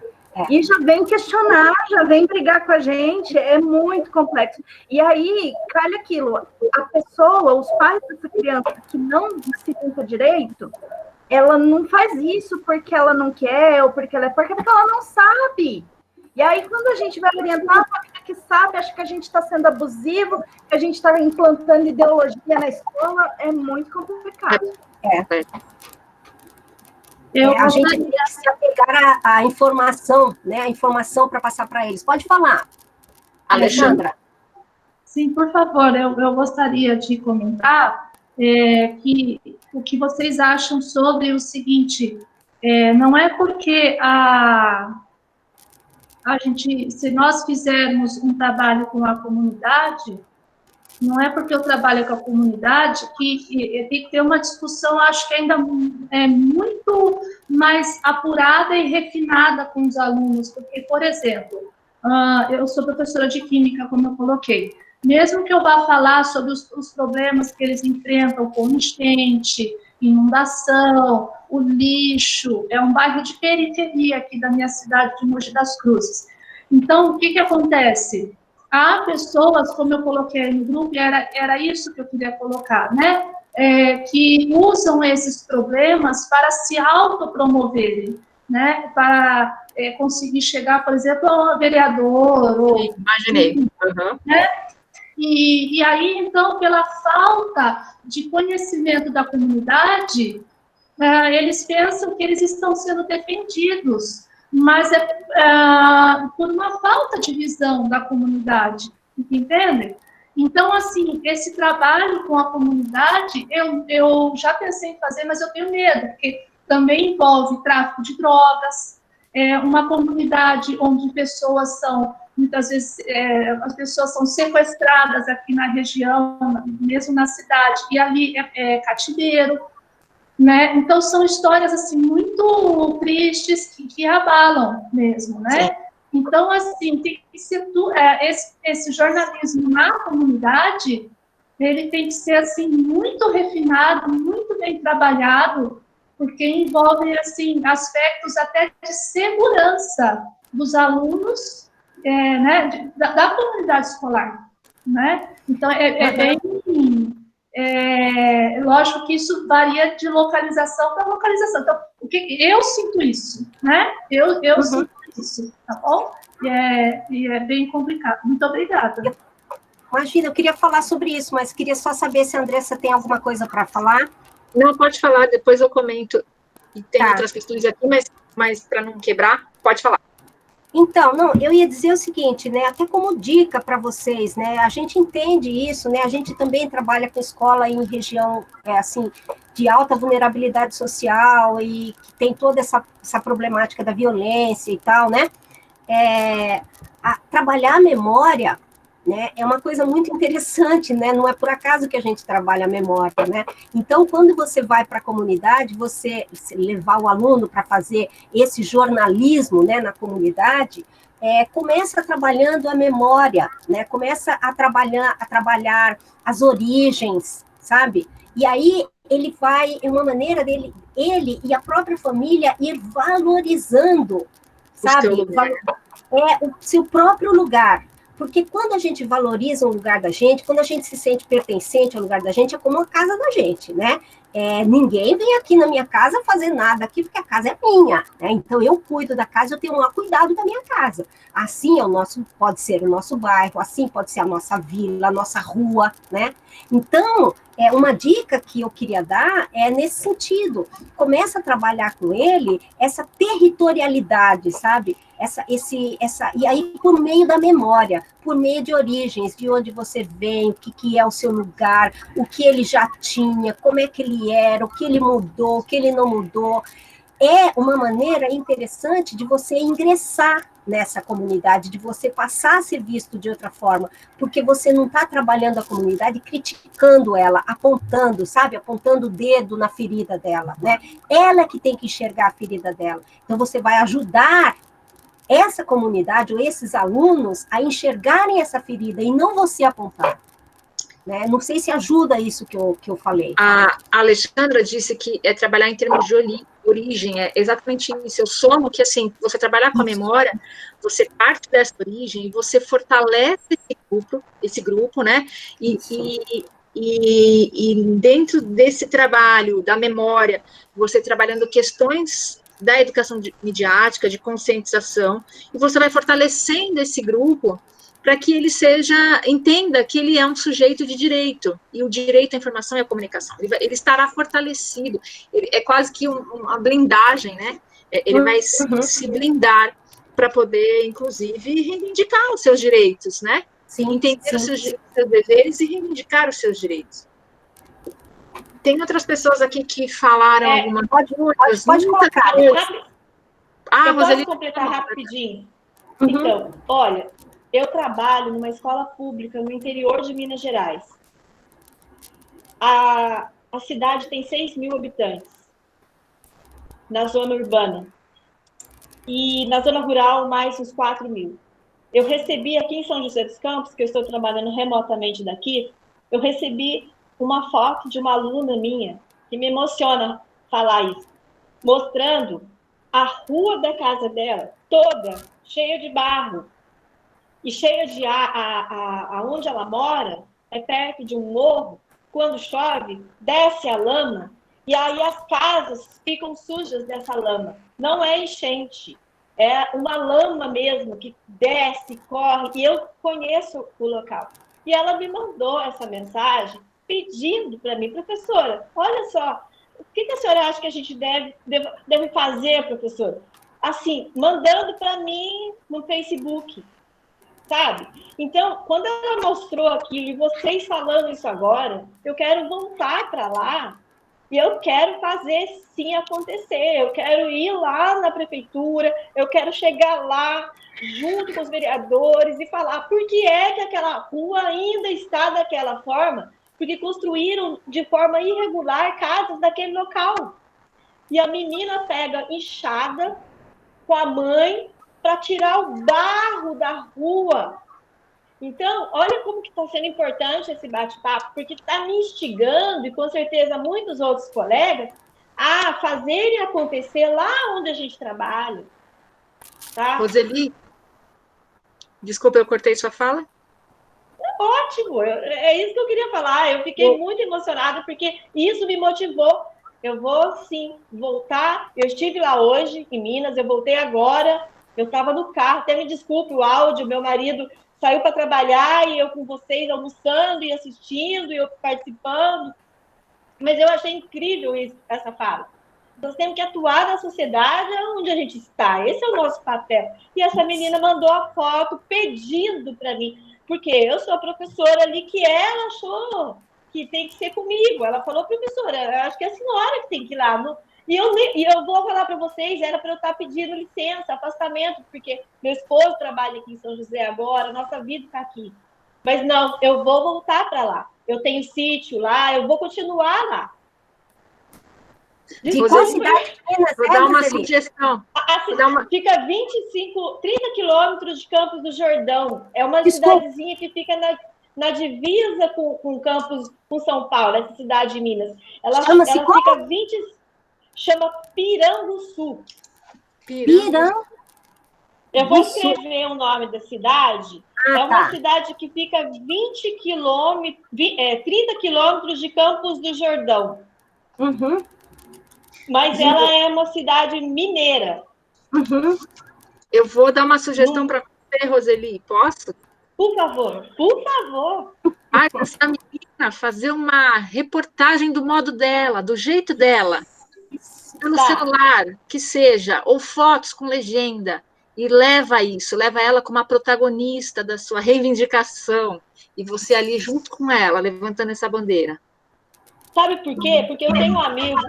H: E já vem questionar, já vem brigar com a gente, é muito complexo. E aí, calha aquilo, a pessoa, os pais dessa criança que não se sinta direito, ela não faz isso porque ela não quer, ou porque ela é porque ela não sabe. E aí, quando a gente vai orientar a família que sabe, acha que a gente está sendo abusivo, que a gente está implantando ideologia na escola, é muito complicado.
A: A gente tem que se apegar à informação, né? A informação para passar para eles. Pode falar, Alexandra.
L: Sim, por favor, eu gostaria de comentar que o que vocês acham sobre o seguinte, não é porque a gente, se nós fizermos um trabalho com a comunidade, não é porque eu trabalho com a comunidade que tem que ter uma discussão, acho que ainda muito mais apurada e refinada com os alunos, porque, por exemplo, eu sou professora de química, como eu coloquei, mesmo que eu vá falar sobre os problemas que eles enfrentam com enchente, inundação, o lixo, é um bairro de periferia aqui da minha cidade de Mogi das Cruzes. Então, o que acontece? Há pessoas, como eu coloquei no grupo, era isso que eu queria colocar, né? Que usam esses problemas para se autopromoverem, né? Para conseguir chegar, por exemplo, a um vereador.
B: Imaginei.
L: Né? E aí, então, pela falta de conhecimento da comunidade, eles pensam que eles estão sendo defendidos, mas por uma falta de visão da comunidade, entendem? Então, assim, esse trabalho com a comunidade, eu já pensei em fazer, mas eu tenho medo, porque também envolve tráfico de drogas, uma comunidade onde pessoas são, muitas vezes, as pessoas são sequestradas aqui na região, mesmo na cidade, e ali é cativeiro, né? Então, são histórias, assim, muito tristes que abalam mesmo, né? Sim. Então, assim, tem que ser esse jornalismo na comunidade, ele tem que ser, assim, muito refinado, muito bem trabalhado, porque envolve, assim, aspectos até de segurança dos alunos, né, da comunidade escolar, né? Então, lógico que isso varia de localização para localização. Então, eu sinto isso, né? Eu sinto isso, tá bom? E é bem complicado. Muito obrigada.
A: Imagina, eu queria falar sobre isso, mas queria só saber se a Andressa tem alguma coisa para falar.
B: Não, pode falar, depois eu comento. E tem outras questões aqui, mas para não quebrar, pode falar.
A: Então, não, eu ia dizer o seguinte, né, até como dica para vocês, né, a gente entende isso, né, a gente também trabalha com escola em região, assim, de alta vulnerabilidade social e que tem toda essa problemática da violência e tal, né, trabalhar a memória, né, é uma coisa muito interessante, né, não é por acaso que a gente trabalha a memória, né, então quando você vai para a comunidade, você levar o aluno para fazer esse jornalismo, né, na comunidade, começa trabalhando a memória, né, começa a trabalhar as origens, sabe, e aí ele vai, é uma maneira dele, ele e a própria família ir valorizando, sabe, o seu próprio lugar. Porque quando a gente valoriza o lugar da gente, quando a gente se sente pertencente ao lugar da gente, é como a casa da gente, né? Ninguém vem aqui na minha casa fazer nada aqui, porque a casa é minha, né? Então, eu cuido da casa, eu tenho o maior cuidado da minha casa. Assim pode ser o nosso bairro, assim pode ser a nossa vila, a nossa rua, né? Então, uma dica que eu queria dar é nesse sentido. Começa a trabalhar com ele essa territorialidade, sabe? E aí, por meio da memória, por meio de origens, de onde você vem, o que é o seu lugar, o que ele já tinha, como é que ele era, o que ele mudou, o que ele não mudou. É uma maneira interessante de você ingressar nessa comunidade, de você passar a ser visto de outra forma, porque você não está trabalhando a comunidade criticando ela, apontando, sabe? Apontando o dedo na ferida dela, né? Ela que tem que enxergar a ferida dela. Então, você vai ajudar essa comunidade ou esses alunos a enxergarem essa ferida e não você apontar. Né? Não sei se ajuda isso que eu falei.
B: A Alexandra disse que é trabalhar em termos de origem, é exatamente isso. Eu somo que, assim, você trabalhar com a memória, você parte dessa origem e você fortalece esse grupo, né? E dentro desse trabalho da memória, você trabalhando questões da educação midiática, de conscientização, e você vai fortalecendo esse grupo para que ele entenda que ele é um sujeito de direito, e o direito à informação e à comunicação. Ele estará fortalecido, é quase que uma blindagem, né? Ele vai se blindar para poder, inclusive, reivindicar os seus direitos, né? Entender os seus deveres e reivindicar os seus direitos. Tem outras pessoas aqui que falaram alguma coisa.
A: Pode colocar.
C: Eu
B: Roseli,
C: posso completar rapidinho? Então, olha, eu trabalho numa escola pública no interior de Minas Gerais. A cidade tem 6.000 habitantes na zona urbana. E na zona rural, mais uns 4.000. Eu recebi aqui em São José dos Campos, que eu estou trabalhando remotamente daqui, eu recebi uma foto de uma aluna minha, que me emociona falar isso, mostrando a rua da casa dela, toda cheia de barro, e cheia de aonde ela mora, é perto de um morro, quando chove, desce a lama, e aí as casas ficam sujas dessa lama. Não é enchente, é uma lama mesmo, que desce, corre, e eu conheço o local. E ela me mandou essa mensagem, pedindo para mim, professora, olha só, o que a senhora acha que a gente deve fazer, professora? Assim, mandando para mim no Facebook, sabe? Então, quando ela mostrou aquilo, e vocês falando isso agora, eu quero voltar para lá, e eu quero fazer sim acontecer, eu quero ir lá na prefeitura, eu quero chegar lá, junto com os vereadores, e falar por que é que aquela rua ainda está daquela forma, porque construíram de forma irregular casas daquele local. E a menina pega enxada com a mãe para tirar o barro da rua. Então, olha como que está sendo importante esse bate-papo, porque está me instigando, e com certeza muitos outros colegas, a fazerem acontecer lá onde a gente trabalha. Tá?
B: Roseli, desculpa, eu cortei sua fala?
C: Ótimo, é isso que eu queria falar. Eu fiquei muito emocionada, porque isso me motivou. Eu vou, sim, voltar. Eu estive lá hoje, em Minas, eu voltei agora. Eu estava no carro, até me desculpe o áudio, meu marido saiu para trabalhar e eu com vocês almoçando e assistindo e eu participando. Mas eu achei incrível essa fala. Nós temos que atuar na sociedade onde a gente está. Esse é o nosso papel. E essa menina mandou a foto pedindo para mim, porque eu sou a professora ali que ela achou que tem que ser comigo. Ela falou, professora, eu acho que é a senhora que tem que ir lá. E eu vou falar para vocês, era para eu estar pedindo licença, afastamento, porque meu esposo trabalha aqui em São José agora, nossa vida está aqui. Mas não, eu vou voltar para lá. Eu tenho sítio lá, eu vou continuar lá.
A: De qual cidade?
B: Vou dar uma sugestão.
C: Fica 30 quilômetros de Campos do Jordão. É uma cidadezinha que fica na divisa com Campos, com São Paulo, essa cidade de Minas. Ela fica chama Piranguçu.
A: Piranguçu.
C: Eu vou escrever o nome da cidade. É uma cidade que fica 30 quilômetros de Campos do Jordão.
A: Uhum.
C: Mas ela é uma cidade mineira.
A: Uhum.
B: Eu vou dar uma sugestão para você, Roseli. Posso?
C: Por favor, por favor.
B: Essa menina fazer uma reportagem do modo dela, do jeito dela. Pelo celular, que seja, ou fotos com legenda. E leva ela como a protagonista da sua reivindicação. E você ali junto com ela, levantando essa bandeira.
C: Sabe por quê? Porque eu tenho um amigo,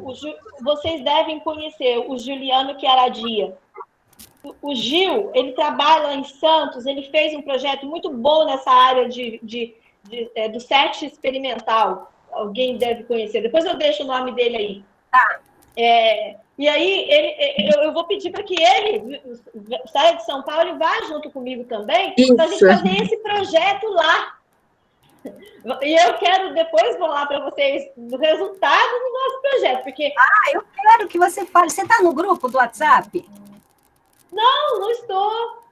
C: vocês devem conhecer, o Juliano Chiaradia. O Gil, ele trabalha em Santos, ele fez um projeto muito bom nessa área do SET experimental. Alguém deve conhecer. Depois eu deixo o nome dele aí. E aí, eu vou pedir para que ele saia de São Paulo e vá junto comigo também, para a gente fazer esse projeto lá. E eu quero depois falar para vocês do resultado do nosso projeto, porque...
A: eu quero que você fale. Você está no grupo do WhatsApp?
C: Não, não estou.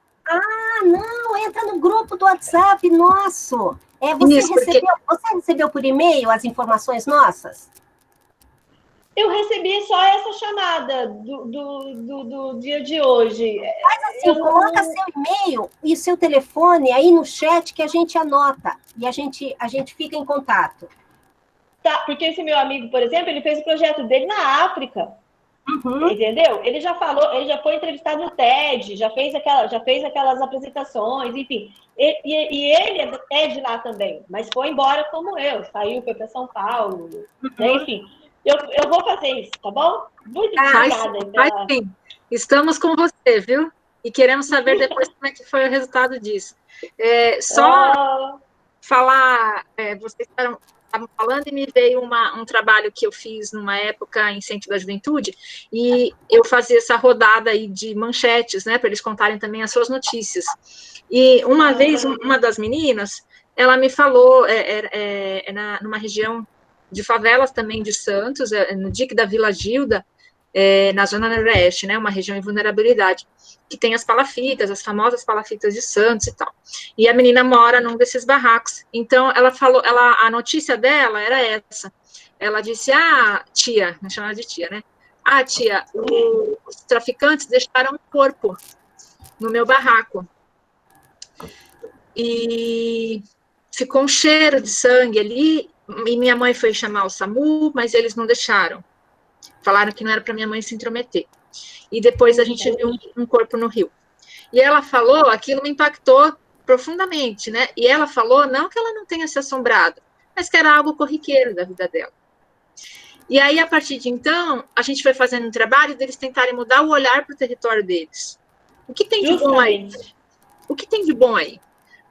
A: Não, entra no grupo do WhatsApp nosso. Você recebeu por e-mail as informações nossas?
C: Eu recebi só essa chamada do dia de hoje.
A: Faz assim, coloca seu e-mail e seu telefone aí no chat que a gente anota. E a gente fica em contato.
C: Tá, porque esse meu amigo, por exemplo, ele fez o projeto dele na África.
A: Uhum.
C: Entendeu? Ele já foi entrevistado no TED, já fez aquelas apresentações, enfim. E ele é de lá também, mas foi embora como eu. Foi para São Paulo, né? Enfim. Eu vou fazer isso, tá bom? Muito obrigada.
B: Sim. Estamos com você, viu? E queremos saber depois como é que foi o resultado disso. Falar, vocês estavam falando e me veio um trabalho que eu fiz numa época em Centro da Juventude, e eu fazia essa rodada aí de manchetes, né, para eles contarem também as suas notícias. E uma vez, uma das meninas, ela me falou, numa região de favelas também de Santos, no DIC da Vila Gilda, na Zona Noroeste, né, uma região em vulnerabilidade, que tem as palafitas, as famosas palafitas de Santos e tal. E a menina mora num desses barracos. Então, ela falou, a notícia dela era essa. Ela disse, tia, me chamava de tia, né? Tia, os traficantes deixaram um corpo no meu barraco. E ficou um cheiro de sangue ali, e minha mãe foi chamar o SAMU, mas eles não deixaram. Falaram que não era para minha mãe se intrometer. E depois a gente viu um corpo no rio. E ela falou, aquilo me impactou profundamente, né? E ela falou, não que ela não tenha se assombrado, mas que era algo corriqueiro da vida dela. E aí, a partir de então, a gente foi fazendo um trabalho deles tentarem mudar o olhar para o território deles. O que tem de bom aí? O que tem de bom aí?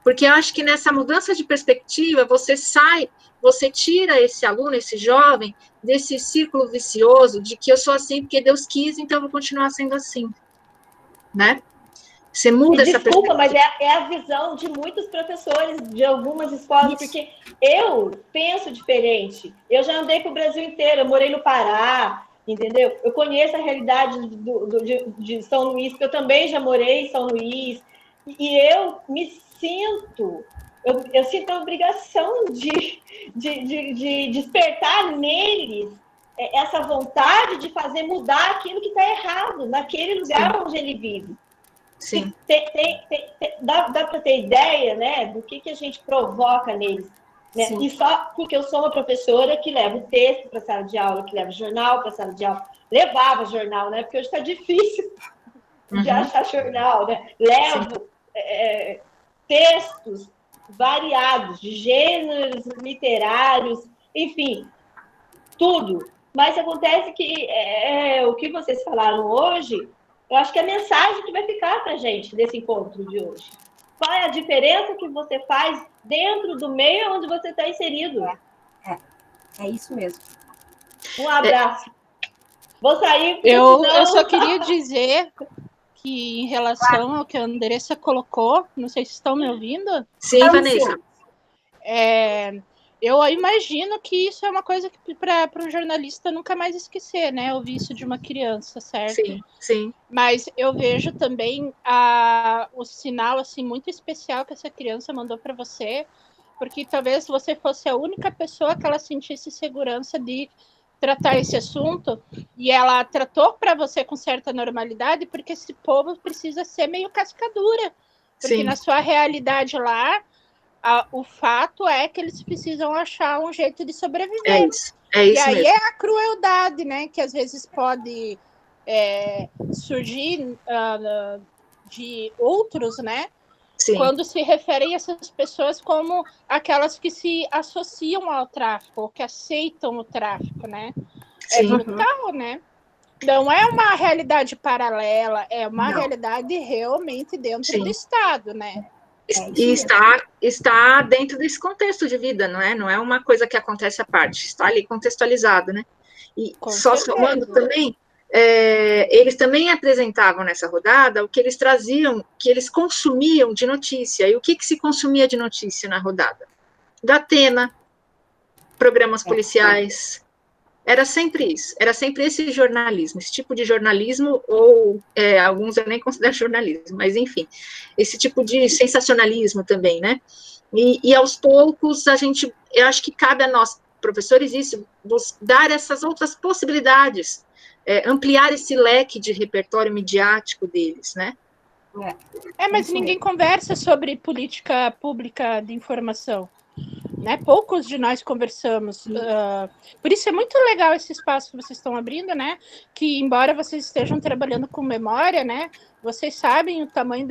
B: Porque eu acho que nessa mudança de perspectiva, você tira esse aluno, esse jovem, desse círculo vicioso de que eu sou assim porque Deus quis, então eu vou continuar sendo assim, né? Você muda essa perspectiva.
C: Desculpa, mas é a visão de muitos professores de algumas escolas, porque eu penso diferente. Eu já andei para o Brasil inteiro, eu morei no Pará, entendeu? Eu conheço a realidade de São Luís, porque eu também já morei em São Luís, e eu me sinto... Eu sinto a obrigação de despertar neles essa vontade de fazer mudar aquilo que está errado naquele lugar onde ele vive.
B: Sim.
C: Dá para ter ideia, né, do que a gente provoca neles. Né? E só porque eu sou uma professora que leva o texto para a sala de aula, que leva o jornal para a sala de aula, levava jornal, né? Porque hoje está difícil de achar jornal, né? Levo textos variados, de gêneros literários, enfim, tudo. Mas acontece que o que vocês falaram hoje, eu acho que é a mensagem que vai ficar para a gente desse encontro de hoje. Qual é a diferença que você faz dentro do meio onde você está inserido?
A: É isso mesmo.
C: Um abraço. Vou sair.
F: Eu só queria dizer que, em relação ao que a Andressa colocou, não sei se estão me ouvindo.
B: Sim, Vanessa.
F: Eu imagino que isso é uma coisa que para um jornalista nunca mais esquecer, né? Ouvir isso de uma criança, certo?
B: Sim, sim.
F: Mas eu vejo também o sinal assim muito especial que essa criança mandou para você, porque talvez você fosse a única pessoa que ela sentisse segurança de tratar esse assunto, e ela tratou para você com certa normalidade, porque esse povo precisa ser meio cascadura, porque
B: Sim.
F: na sua realidade lá, o fato é que eles precisam achar um jeito de sobreviver.
B: É isso
F: e aí
B: mesmo.
F: é a crueldade, né, que às vezes pode surgir de outros, né,
B: Sim.
F: quando se referem a essas pessoas como aquelas que se associam ao tráfico, ou que aceitam o tráfico, né? É brutal, né? Não é uma realidade paralela, é uma realidade realmente dentro do Estado, né?
B: E está dentro desse contexto de vida, não é? Não é uma coisa que acontece à parte, está ali contextualizado, né? E só falando também, eles também apresentavam nessa rodada o que eles traziam, que eles consumiam de notícia. E o que se consumia de notícia na rodada? Da Atena, programas policiais. Era sempre isso, era sempre esse jornalismo, esse tipo de jornalismo, ou alguns eu nem considero jornalismo, mas enfim, esse tipo de sensacionalismo também, né? E aos poucos, eu acho que cabe a nós, professores, isso, dar essas outras possibilidades, ampliar esse leque de repertório midiático deles, né?
F: Mas ninguém conversa sobre política pública de informação, né? Poucos de nós conversamos. Por isso é muito legal esse espaço que vocês estão abrindo, né? Que, embora vocês estejam trabalhando com memória, né? Vocês sabem o tamanho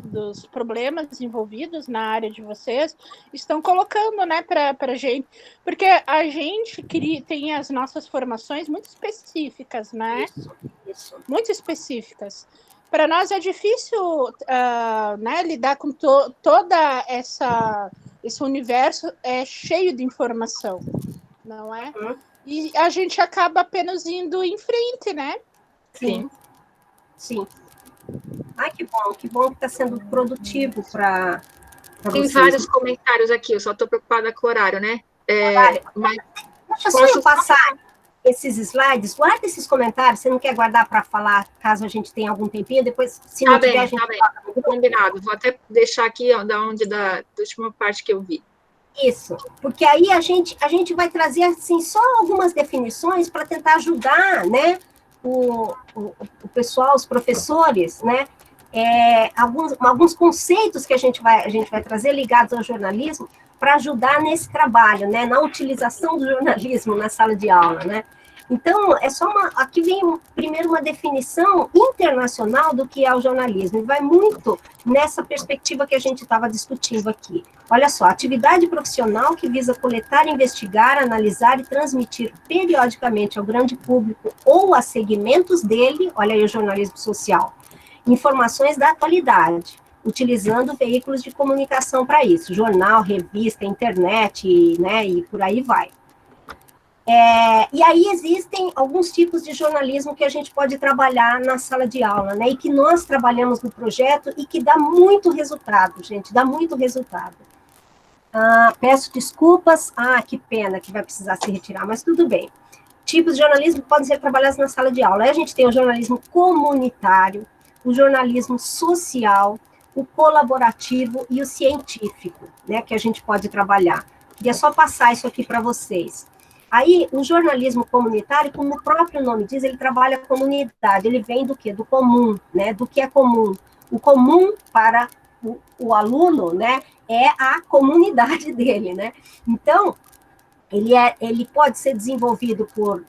F: dos problemas envolvidos na área de vocês, estão colocando, né, para a gente, porque a gente tem as nossas formações muito específicas, né?
A: Isso.
F: Muito específicas. Para nós é difícil né, lidar com toda esse universo cheio de informação, não é? E a gente acaba apenas indo em frente, né?
A: Sim. Ai, que bom que está sendo produtivo para
B: Tem
A: vocês.
B: vários comentários aqui, eu só estou preocupada com o horário, né?
A: Deixa só eu passar esses slides, guarda esses comentários, você não quer guardar para falar, caso a gente tenha algum tempinho, depois, se não tiver, a gente
B: fala. Combinado, vou até deixar aqui, da última parte que eu vi.
A: Isso, porque aí a gente vai trazer, assim, só algumas definições para tentar ajudar, né, o pessoal, os professores, né, alguns conceitos que a gente vai trazer ligados ao jornalismo para ajudar nesse trabalho, né, na utilização do jornalismo na sala de aula, né. Então, aqui vem primeiro uma definição internacional do que é o jornalismo, e vai muito nessa perspectiva que a gente estava discutindo aqui. Olha só, atividade profissional que visa coletar, investigar, analisar e transmitir periodicamente ao grande público ou a segmentos dele, olha aí o jornalismo social, informações da atualidade, utilizando veículos de comunicação para isso, jornal, revista, internet, né, e por aí vai. E aí existem alguns tipos de jornalismo que a gente pode trabalhar na sala de aula, né, e que nós trabalhamos no projeto e que dá muito resultado, gente, dá muito resultado. Peço desculpas, que pena que vai precisar se retirar, mas tudo bem. Tipos de jornalismo que podem ser trabalhados na sala de aula. Aí a gente tem o jornalismo comunitário, o jornalismo social, o colaborativo e o científico, né, que a gente pode trabalhar. Queria só passar isso aqui para vocês. Aí, o jornalismo comunitário, como o próprio nome diz, ele trabalha a comunidade, ele vem do quê? Do comum, né? Do que é comum. O comum para o aluno, né, é a comunidade dele, né? Então, ele pode ser desenvolvido por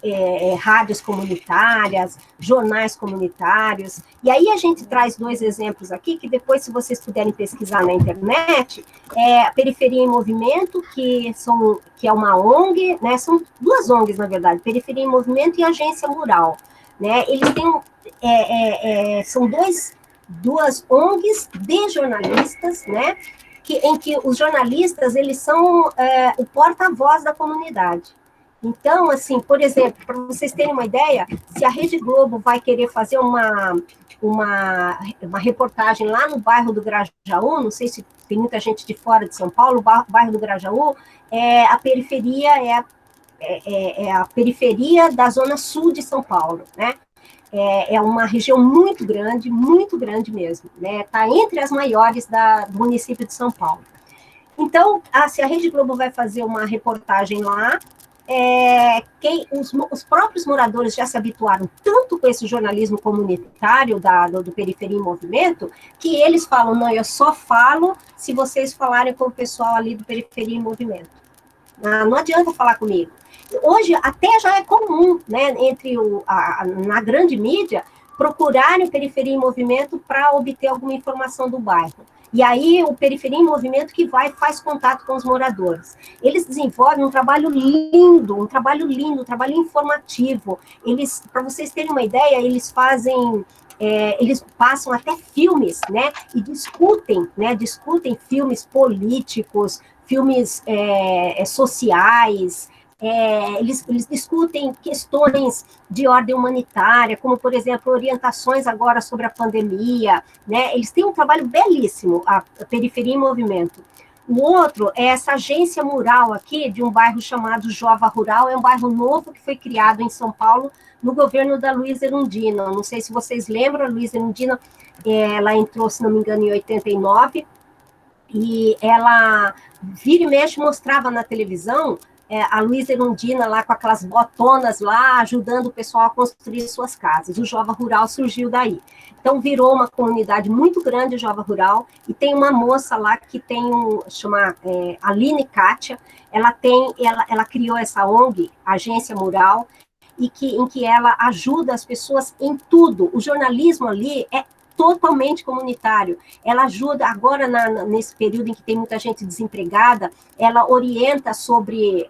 A: rádios comunitárias, jornais comunitários, e aí a gente traz 2 exemplos aqui, que depois, se vocês puderem pesquisar na internet, a Periferia em Movimento, que é uma ONG, né, são 2 ONGs, na verdade, Periferia em Movimento e Agência Mural, né, eles têm, são 2 ONGs de jornalistas, né, em que os jornalistas, eles são o porta-voz da comunidade. Então, assim, por exemplo, para vocês terem uma ideia, se a Rede Globo vai querer fazer uma reportagem lá no bairro do Grajaú, não sei se tem muita gente de fora de São Paulo, o bairro do Grajaú, a periferia a periferia da zona sul de São Paulo, né? É uma região muito grande mesmo, né? Está entre as maiores do município de São Paulo. Então, se a Rede Globo vai fazer uma reportagem lá, os próprios moradores já se habituaram tanto com esse jornalismo comunitário do Periferia em Movimento, que eles falam, não, eu só falo se vocês falarem com o pessoal ali do Periferia em Movimento. Não adianta falar comigo. Hoje, até já é comum, né, na grande mídia, procurarem o Periferia em Movimento para obter alguma informação do bairro. E aí, o Periferia em Movimento que faz contato com os moradores. Eles desenvolvem um trabalho lindo, um trabalho informativo. Para vocês terem uma ideia, eles passam até filmes, né, e discutem filmes políticos, filmes sociais, eles discutem questões de ordem humanitária, como, por exemplo, orientações agora sobre a pandemia, né? Eles têm um trabalho belíssimo, a Periferia em Movimento. O outro é essa agência mural aqui, de um bairro chamado Jova Rural, é um bairro novo que foi criado em São Paulo, no governo da Luíza Erundina. Não sei se vocês lembram, a Luíza Erundina, ela entrou, se não me engano, em 89, e ela, vira e mexe, mostrava na televisão a Luíza Erundina lá com aquelas botonas lá, ajudando o pessoal a construir suas casas. O Jova Rural surgiu daí. Então, virou uma comunidade muito grande, o Jova Rural, e tem uma moça lá que tem chama Aline Kátia, ela criou essa ONG, Agência Mural, em que ela ajuda as pessoas em tudo. O jornalismo ali é totalmente comunitário. Ela ajuda, agora nesse período em que tem muita gente desempregada, ela orienta sobre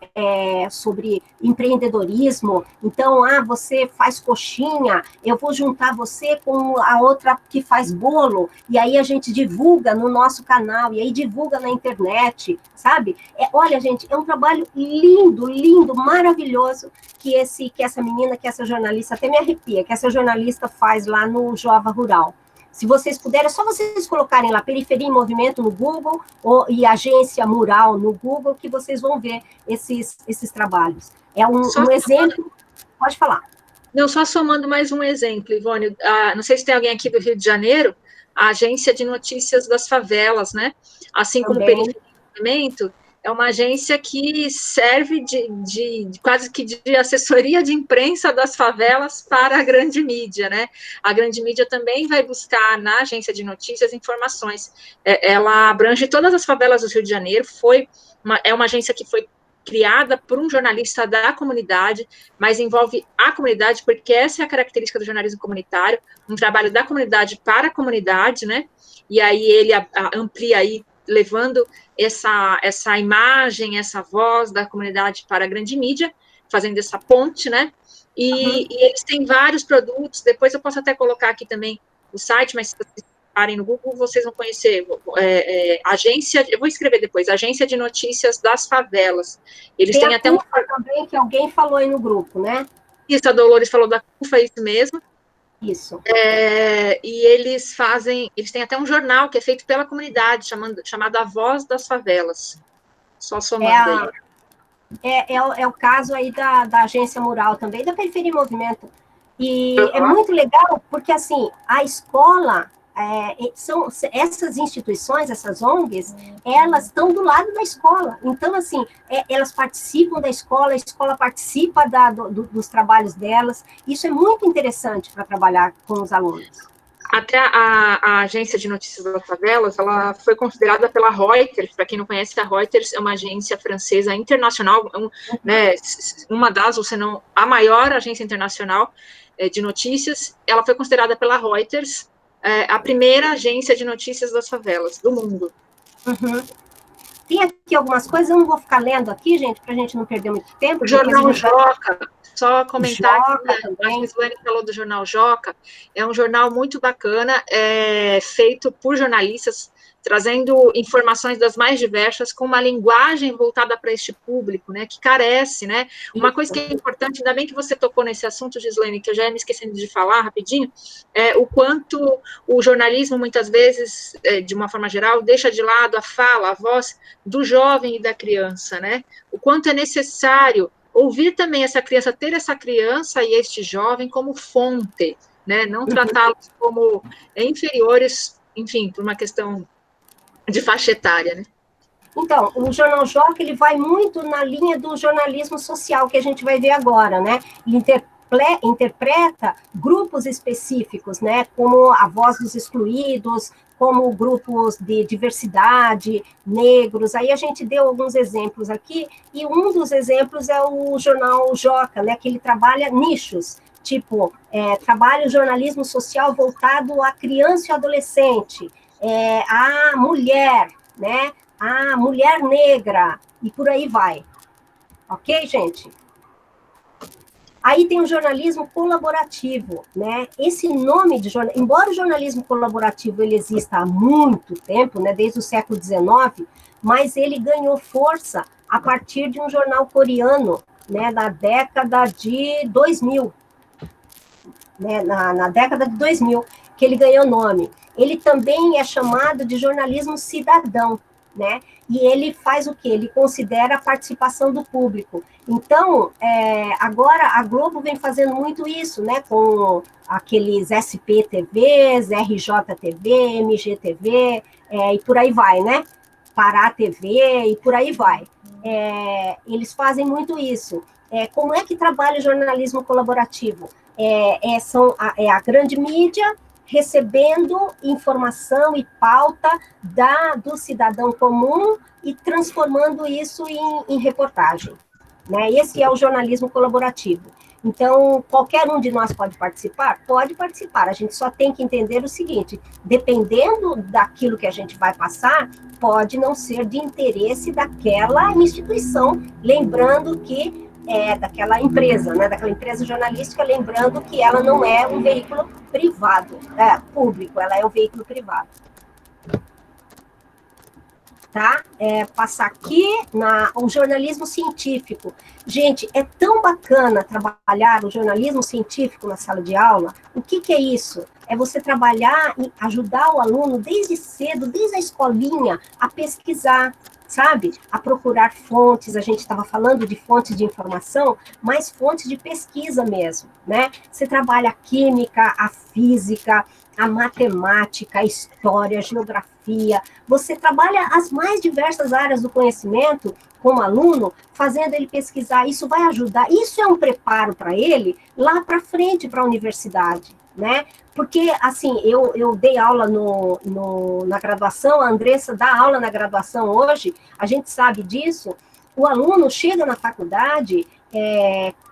A: empreendedorismo. Então, você faz coxinha, eu vou juntar você com a outra que faz bolo, e aí a gente divulga no nosso canal, e aí divulga na internet, sabe? Olha, gente, é um trabalho lindo, maravilhoso, que essa menina, que essa jornalista, até me arrepia, que essa jornalista faz lá no Jova Rural. Se vocês puderem, é só vocês colocarem lá Periferia em Movimento no Google e Agência Mural no Google, que vocês vão ver esses trabalhos. É um exemplo. Pode falar.
B: Não, só somando mais um exemplo, Ivone. Não sei se tem alguém aqui do Rio de Janeiro, a Agência de Notícias das Favelas, né? Assim como o Periferia em Movimento, é uma agência que serve quase que de assessoria de imprensa das favelas para a grande mídia, né? A grande mídia também vai buscar na agência de notícias informações. Ela abrange todas as favelas do Rio de Janeiro, é uma agência que foi criada por um jornalista da comunidade, mas envolve a comunidade, porque essa é a característica do jornalismo comunitário, um trabalho da comunidade para a comunidade, né? E aí ele amplia aí, levando essa imagem, essa voz da comunidade para a grande mídia, fazendo essa ponte, né? E eles têm vários produtos, depois eu posso até colocar aqui também o site, mas se vocês parem no Google, vocês vão conhecer, agência, eu vou escrever depois, Agência de Notícias das Favelas. Eles têm até
A: também, que alguém falou aí no grupo, né?
B: Isso, a Dolores falou da CUFA, é isso mesmo.
A: Isso.
B: E eles têm até um jornal que é feito pela comunidade, chamado A Voz das Favelas. Só somando aí.
A: É o caso aí da Agência Mural também, da Periferia em Movimento. E é muito legal, porque, assim, a escola, essas instituições, essas ONGs, elas estão do lado da escola. Então, assim, elas participam da escola, a escola participa dos trabalhos delas. Isso é muito interessante para trabalhar com os alunos.
B: Até a agência de notícias das favelas, ela foi considerada pela Reuters. Para quem não conhece, a Reuters é uma agência francesa internacional, né, uma das, ou se não, a maior agência internacional de notícias. Ela foi considerada pela Reuters a primeira agência de notícias das favelas do mundo.
A: Uhum. Tem aqui algumas coisas, eu não vou ficar lendo aqui, gente, para a gente não perder muito tempo.
B: O Jornal Joca, só comentar que a Gislane falou do Jornal Joca, é um jornal muito bacana, feito por jornalistas, trazendo informações das mais diversas, com uma linguagem voltada para este público, né, que carece, né, uma coisa que é importante, ainda bem que você tocou nesse assunto, Gislane, que eu já ia me esquecendo de falar rapidinho, o quanto o jornalismo, muitas vezes, de uma forma geral, deixa de lado a fala, a voz do jovem e da criança, né, o quanto é necessário ouvir também essa criança, ter essa criança e este jovem como fonte, né, não tratá-los como inferiores, enfim, por uma questão de faixa etária, né?
A: Então, o Jornal Joca, ele vai muito na linha do jornalismo social, que a gente vai ver agora, né? Ele interpreta grupos específicos, né? Como a Voz dos Excluídos, como grupos de diversidade, negros. Aí a gente deu alguns exemplos aqui, e um dos exemplos é o Jornal Joca, né? Que ele trabalha nichos, tipo, trabalha o jornalismo social voltado à criança e adolescente, a mulher, né, a mulher negra, e por aí vai. Ok, gente? Aí tem o jornalismo colaborativo, né? Esse nome de jornalismo, embora o jornalismo colaborativo ele exista há muito tempo, né, desde o século XIX, mas ele ganhou força a partir de um jornal coreano, né, na década de 2000, né, na década de 2000, que ele ganhou nome. Ele também é chamado de jornalismo cidadão, né? E ele faz o quê? Ele considera a participação do público. Então, agora a Globo vem fazendo muito isso, né? Com aqueles SPTVs, RJTV, MGTV, e por aí vai, né? Pará TV, e por aí vai. Eles fazem muito isso. Como é que trabalha o jornalismo colaborativo? É a grande mídia recebendo informação e pauta do cidadão comum e transformando isso em reportagem, né? Esse é o jornalismo colaborativo. Então, qualquer um de nós pode participar? Pode participar, a gente só tem que entender o seguinte, dependendo daquilo que a gente vai passar, pode não ser de interesse daquela instituição, lembrando que daquela empresa, né, daquela empresa jornalística, lembrando que ela não é um veículo privado, público, ela é um veículo privado. Tá? Passar aqui o jornalismo científico. Gente, é tão bacana trabalhar o jornalismo científico na sala de aula. O que é isso? É você trabalhar e ajudar o aluno desde cedo, desde a escolinha, a pesquisar, sabe? A procurar fontes, a gente estava falando de fontes de informação, mas fontes de pesquisa mesmo, né? Você trabalha a química, a física, a matemática, a história, a geografia, você trabalha as mais diversas áreas do conhecimento como aluno, fazendo ele pesquisar, isso vai ajudar, isso é um preparo para ele lá para frente, para a universidade, né? Porque, assim, eu dei aula na graduação, a Andressa dá aula na graduação hoje, a gente sabe disso, o aluno chega na faculdade,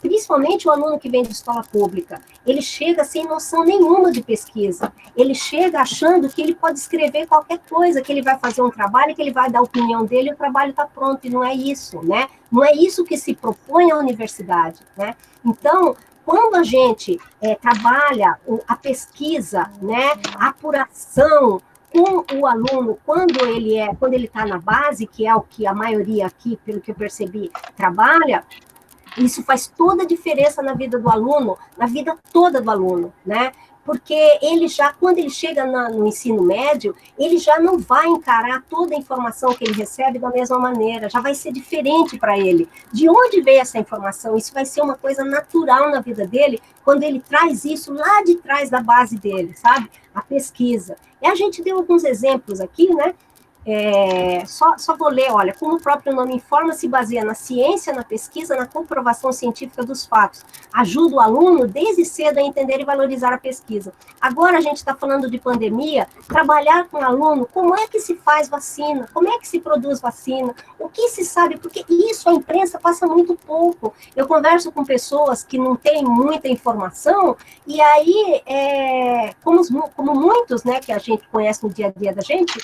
A: principalmente o aluno que vem de escola pública, ele chega sem noção nenhuma de pesquisa, ele chega achando que ele pode escrever qualquer coisa, que ele vai fazer um trabalho, que ele vai dar a opinião dele e o trabalho está pronto, e não é isso, né? Não é isso que se propõe à universidade, né? Então, quando a gente trabalha a pesquisa, né, a apuração com o aluno, quando ele está na base, que é o que a maioria aqui, pelo que eu percebi, trabalha, isso faz toda a diferença na vida do aluno, na vida toda do aluno, né? Porque ele já, quando ele chega no ensino médio, ele já não vai encarar toda a informação que ele recebe da mesma maneira, já vai ser diferente para ele. De onde veio essa informação? Isso vai ser uma coisa natural na vida dele, quando ele traz isso lá de trás da base dele, sabe? A pesquisa. E a gente deu alguns exemplos aqui, né? Só vou ler, olha, como o próprio nome informa, se baseia na ciência, na pesquisa, na comprovação científica dos fatos. Ajuda o aluno desde cedo a entender e valorizar a pesquisa. Agora a gente está falando de pandemia, trabalhar com o aluno, como é que se faz vacina, como é que se produz vacina, o que se sabe, porque isso a imprensa passa muito pouco. Eu converso com pessoas que não têm muita informação, e aí, como muitos, né, que a gente conhece no dia a dia da gente,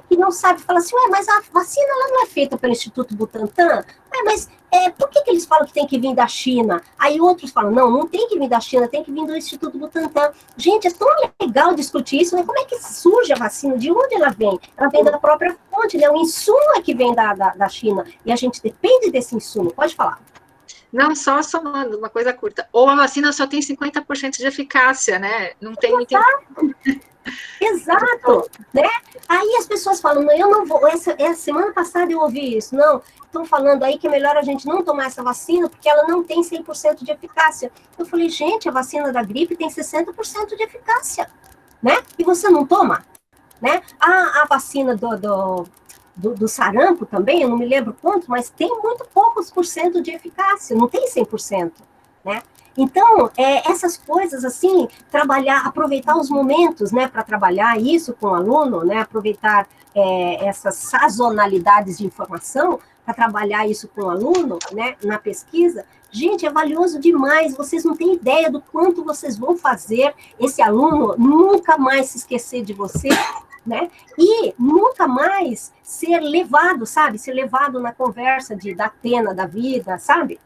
A: que não sabe, fala assim, mas a vacina ela não é feita pelo Instituto Butantan? Mas por que eles falam que tem que vir da China? Aí outros falam, não tem que vir da China, tem que vir do Instituto Butantan. Gente, é tão legal discutir isso, né? Como é que surge a vacina? De onde ela vem? Ela vem da própria fonte, né? O insumo é que vem da China, e a gente depende desse insumo. Pode falar.
B: Não, só somando, uma coisa curta. Ou a vacina só tem 50% de eficácia, né? Não tem muito...
A: Exato, né? Aí as pessoas falam, não, eu não vou, essa semana passada eu ouvi isso, não, estão falando aí que é melhor a gente não tomar essa vacina porque ela não tem 100% de eficácia. Eu falei, gente, a vacina da gripe tem 60% de eficácia, né? E você não toma, né? A vacina do sarampo também, eu não me lembro quanto, mas tem muito poucos por cento de eficácia, não tem 100%, né? Então, essas coisas, assim, aproveitar os momentos, né, para trabalhar isso com o aluno, né, aproveitar essas sazonalidades de informação para trabalhar isso com o aluno, né, na pesquisa, gente, é valioso demais, vocês não têm ideia do quanto vocês vão fazer esse aluno nunca mais se esquecer de você, né, e nunca mais ser levado, sabe, ser levado na conversa da Atena da vida, sabe?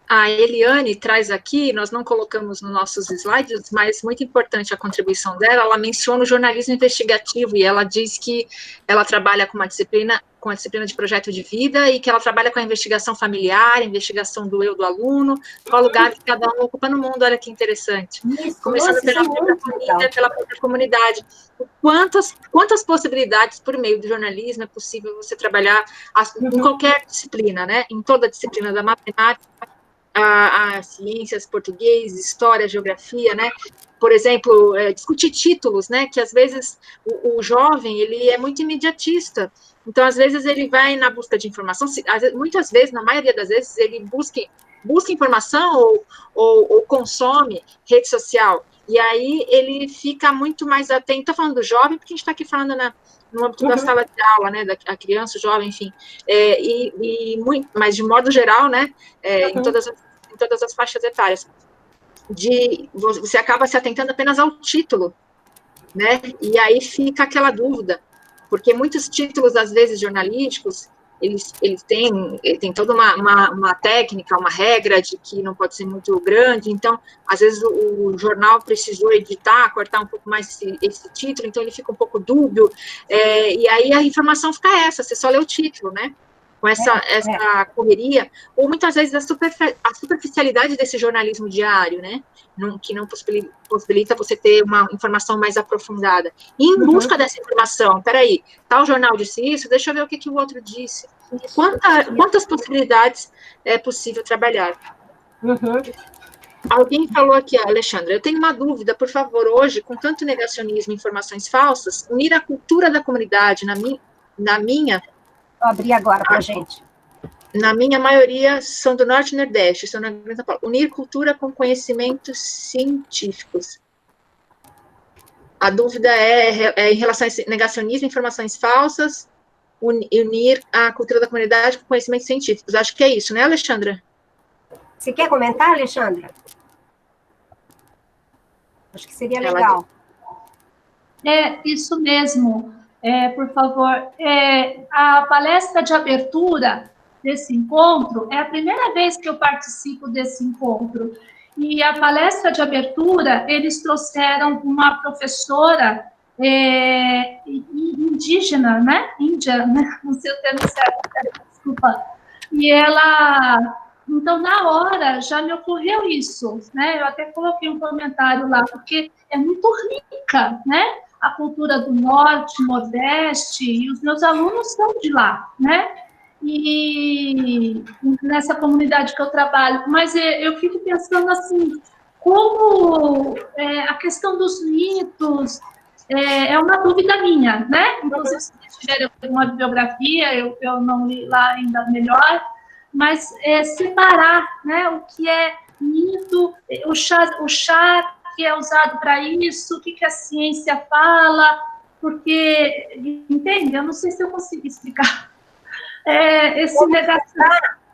B: A Eliane traz aqui, nós não colocamos nos nossos slides, mas muito importante a contribuição dela, ela menciona o jornalismo investigativo, e ela diz que ela trabalha com a disciplina de projeto de vida, e que ela trabalha com a investigação familiar, a investigação do eu do aluno, qual lugar que cada um ocupa no mundo, olha que interessante.
A: Isso,
B: começando pela própria família, pela própria comunidade. Quantas possibilidades por meio do jornalismo é possível você trabalhar em qualquer disciplina, né? Em toda a disciplina da matemática, a ciências, português, história, geografia, né? Por exemplo, discutir títulos, né? Que às vezes o jovem, ele é muito imediatista. Então, às vezes, ele vai na busca de informação, muitas vezes, na maioria das vezes, ele busca informação ou consome rede social. E aí ele fica muito mais atento. Estou falando do jovem, porque a gente está aqui falando no âmbito da sala de aula, né, da criança, o jovem, enfim, mas de modo geral, né, em todas as faixas etárias, você acaba se atentando apenas ao título, né, e aí fica aquela dúvida, porque muitos títulos, às vezes, jornalísticos, eles têm toda uma técnica, uma regra de que não pode ser muito grande, então, às vezes, o jornal precisou editar, cortar um pouco mais esse título, então ele fica um pouco dúbio, e aí a informação fica você só lê o título, né? Com essa correria, ou muitas vezes a superficialidade desse jornalismo diário, né? Que não possibilita você ter uma informação mais aprofundada. E em busca dessa informação, peraí, tal jornal disse isso, deixa eu ver o que o outro disse. Quantas possibilidades é possível trabalhar? Alguém falou aqui, Alexandra, eu tenho uma dúvida, por favor, hoje, com tanto negacionismo e informações falsas, unir a cultura da comunidade na minha...
A: Vou abrir agora para a gente.
B: Na minha maioria, são do Norte e Nordeste, são na Grande São Paulo. Unir cultura com conhecimentos científicos. A dúvida é em relação a negacionismo, informações falsas, unir a cultura da comunidade com conhecimentos científicos. Acho que é isso, né, Alexandra?
A: Você quer comentar, Alexandra? Acho que seria legal.
L: Isso mesmo. Por favor, a palestra de abertura desse encontro é a primeira vez que eu participo desse encontro. E a palestra de abertura, eles trouxeram uma professora indígena, né? Índia, né? Não sei o termo certo, desculpa. E ela... Então, na hora, já me ocorreu isso, né? Eu até coloquei um comentário lá, porque é muito rica, né? A cultura do Norte, Nordeste, e os meus alunos são de lá, né? E nessa comunidade que eu trabalho, mas eu fico pensando assim, como a questão dos mitos, é uma dúvida minha, né? Inclusive, se tiver uma bibliografia, eu não li lá ainda melhor, mas separar, né, o que é mito, o chá que é usado para isso, o que a ciência fala, porque, entende? Eu não sei se eu consegui explicar esse negativo.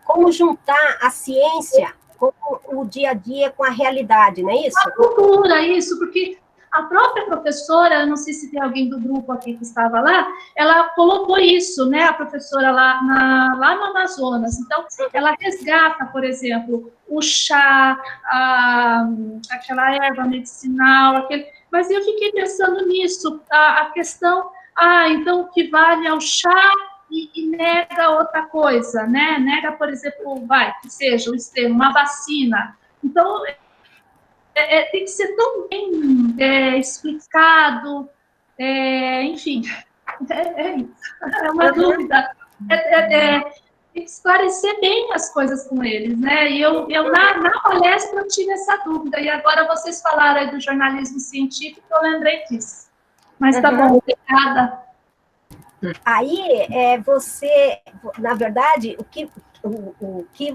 A: Como juntar a ciência com o dia a dia, com a realidade, não é isso?
L: A cultura, isso, porque a própria professora, eu não sei se tem alguém do grupo aqui que estava lá, ela colocou isso, né, a professora lá no Amazonas. Então, ela resgata, por exemplo, o chá, aquela erva medicinal, mas eu fiquei pensando nisso, a questão, então o que vale é o chá e nega outra coisa, né? Nega, por exemplo, que seja o extremo, uma vacina. Então, tem que ser tão bem explicado, enfim, é uma dúvida. Tem que esclarecer bem as coisas com eles, né? E eu na palestra eu tive essa dúvida, e agora vocês falaram aí do jornalismo científico, eu lembrei disso. Mas tá bom, obrigada.
A: Aí, você, na verdade, o que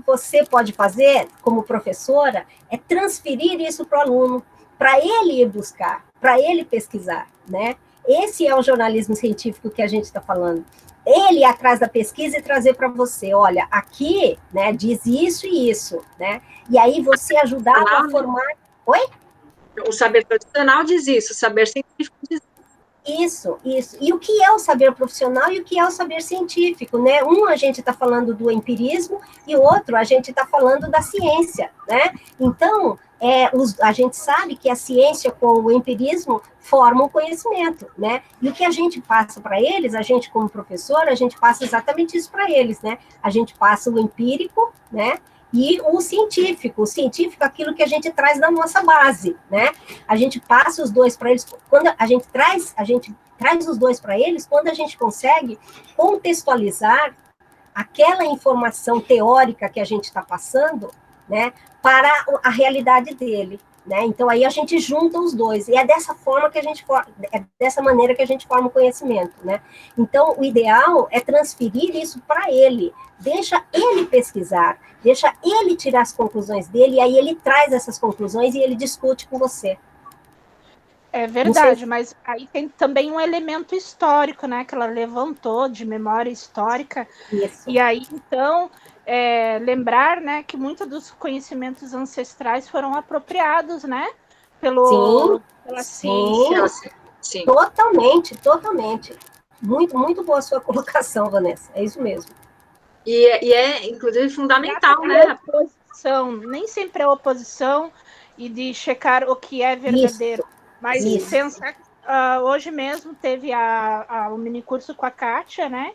A: você pode fazer como professora é transferir isso para o aluno, para ele ir buscar, para ele pesquisar, né? Esse é o jornalismo científico que a gente está falando. Ele ir atrás da pesquisa e trazer para você, olha, aqui, né, diz isso e isso, né? E aí você ajudar a formar... Oi?
B: O saber tradicional diz isso, o saber científico diz
A: isso. E o que é o saber profissional e o que é o saber científico, né? Um, a gente está falando do empirismo, e o outro, a gente está falando da ciência, né? Então, a gente sabe que a ciência com o empirismo forma o conhecimento, né? E o que a gente passa para eles, a gente como professor, a gente passa exatamente isso para eles, né? A gente passa o empírico, né? E o científico aquilo que a gente traz da nossa base, né? A gente passa os dois para eles, quando a gente traz os dois para eles, quando a gente consegue contextualizar aquela informação teórica que a gente está passando, né, para a realidade dele, né? Então aí a gente junta os dois, e é dessa forma que dessa maneira que a gente forma o conhecimento, né? Então o ideal é transferir isso para ele, deixa ele pesquisar, deixa ele tirar as conclusões dele, e aí ele traz essas conclusões e ele discute com você.
F: É verdade, mas aí tem também um elemento histórico, né, que ela levantou de memória histórica.
A: Isso.
F: E aí, então, lembrar, né, que muitos dos conhecimentos ancestrais foram apropriados, né, pela ciência.
A: Sim. Totalmente. Muito, muito boa a sua colocação, Vanessa, é isso mesmo.
B: E é, inclusive, fundamental, né?
F: Oposição, nem sempre é oposição e de checar o que é verdadeiro.
A: Isso.
F: Mas pensar, hoje mesmo teve o minicurso com a Kátia, né?